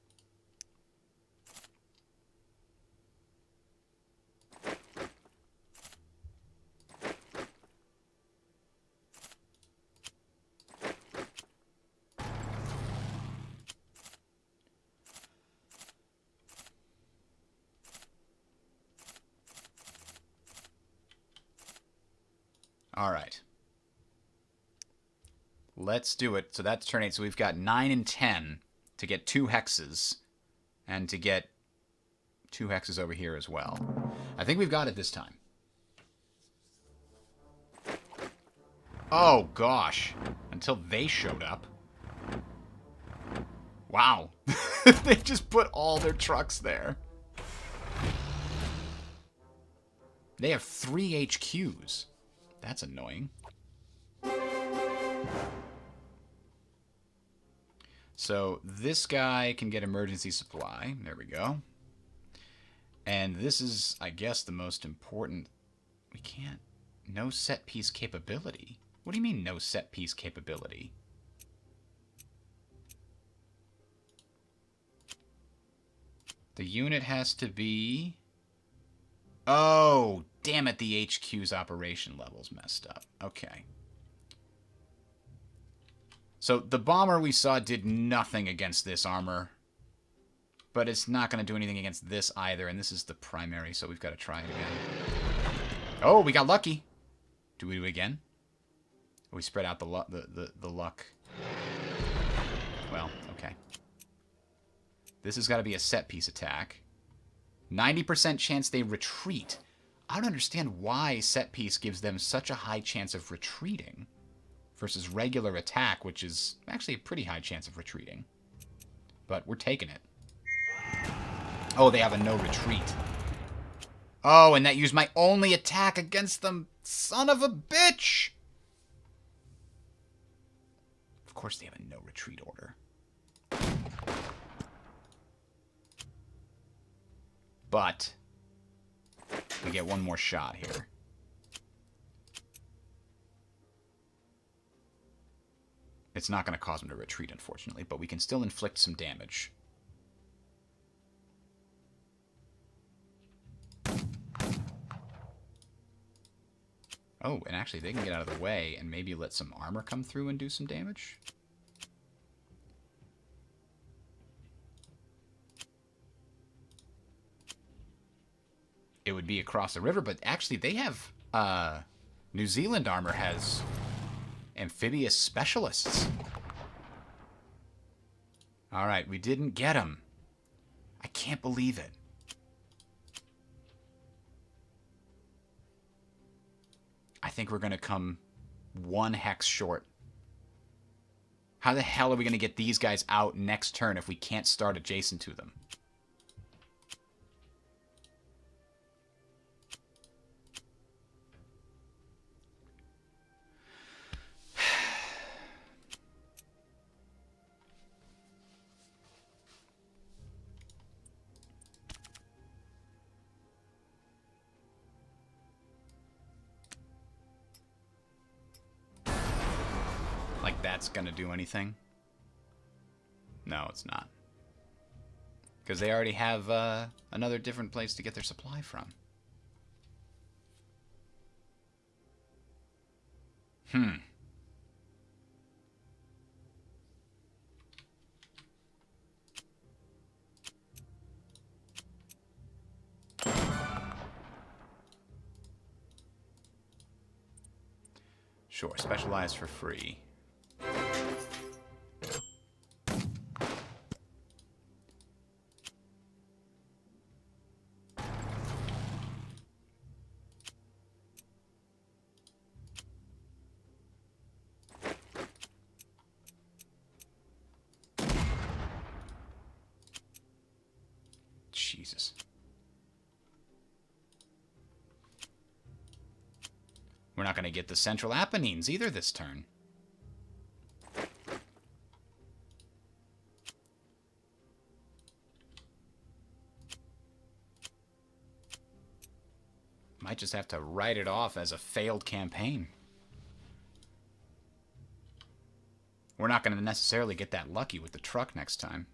All right. Let's do it. So that's turn 8. So we've got 9 and 10 to get 2 hexes and to get 2 hexes over here as well. I think we've got it this time. Oh, gosh. Until they showed up. Wow. They just put all their trucks there. They have 3 HQs. That's annoying. So this guy can get emergency supply. There we go. And this is, I guess, the most important. We can't. No set piece capability. What do you mean, no set piece capability? The unit has to be... Oh, damn it, the HQ's operation level's messed up. Okay. So the bomber we saw did nothing against this armor. But it's not going to do anything against this either, and this is the primary, so we've got to try it again. Oh, we got lucky. Do we do it again? We spread out the luck. Well, okay. This has got to be a set-piece attack. 90% chance they retreat. I don't understand why set-piece gives them such a high chance of retreating versus regular attack, which is actually a pretty high chance of retreating. But we're taking it. Oh, they have a no retreat. Oh, and that used my only attack against them. Son of a bitch! Of course they have a no retreat order. But we get one more shot here. It's not going to cause them to retreat, unfortunately, but we can still inflict some damage. Oh, and actually they can get out of the way and maybe let some armor come through and do some damage. It would be across the river, but actually they have, New Zealand armor has amphibious specialists. Alright, we didn't get them. I can't believe it. I think we're going to come 1 hex short. How the hell are we going to get these guys out next turn if we can't start adjacent to them? that's going to do anything. No, it's not. Because they already have another different place to get their supply from. Sure, specialized for free. Jesus. We're not going to get the Central Apennines either this turn. Might just have to write it off as a failed campaign. We're not going to necessarily get that lucky with the truck next time.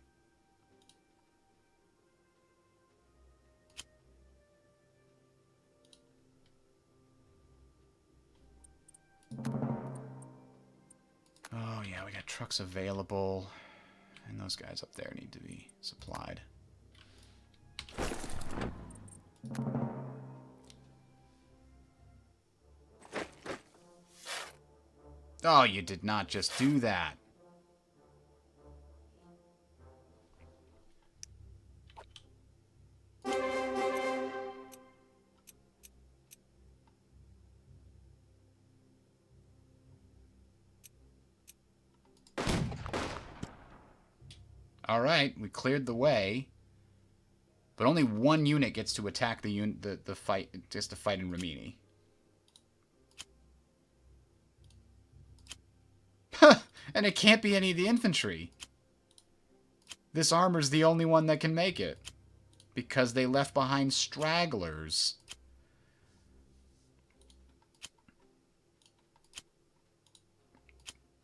Oh, yeah, we got trucks available. And those guys up there need to be supplied. Oh, you did not just do that. All right, we cleared the way, but only one unit gets to attack the fight, just to fight in Rimini. And it can't be any of the infantry. This armor's the only one that can make it, because they left behind stragglers.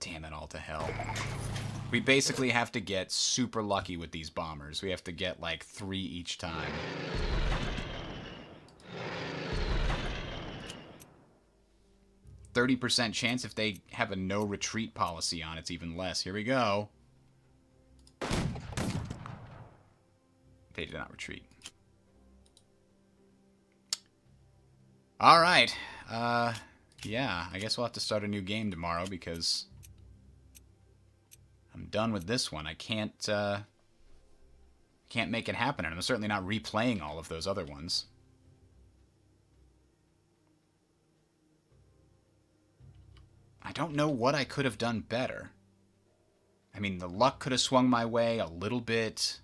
Damn it all to hell. We basically have to get super lucky with these bombers. We have to get like 3 each time. %30 chance if they have a no retreat policy on, it's even less. Here we go. They did not retreat. All right. Yeah, I guess we'll have to start a new game tomorrow because I'm done with this one. I can't make it happen, and I'm certainly not replaying all of those other ones. I don't know what I could have done better. I mean, the luck could have swung my way a little bit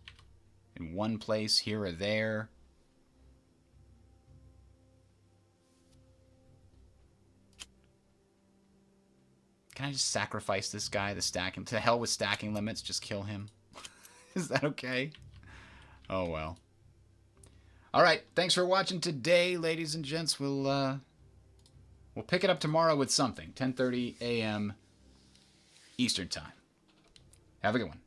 in one place here or there. Can I just sacrifice this guy, the stacking? To hell with stacking limits, just kill him. Is that okay? Oh, well. All right, thanks for watching today, ladies and gents. We'll pick it up tomorrow with something. 10:30 a.m. Eastern Time. Have a good one.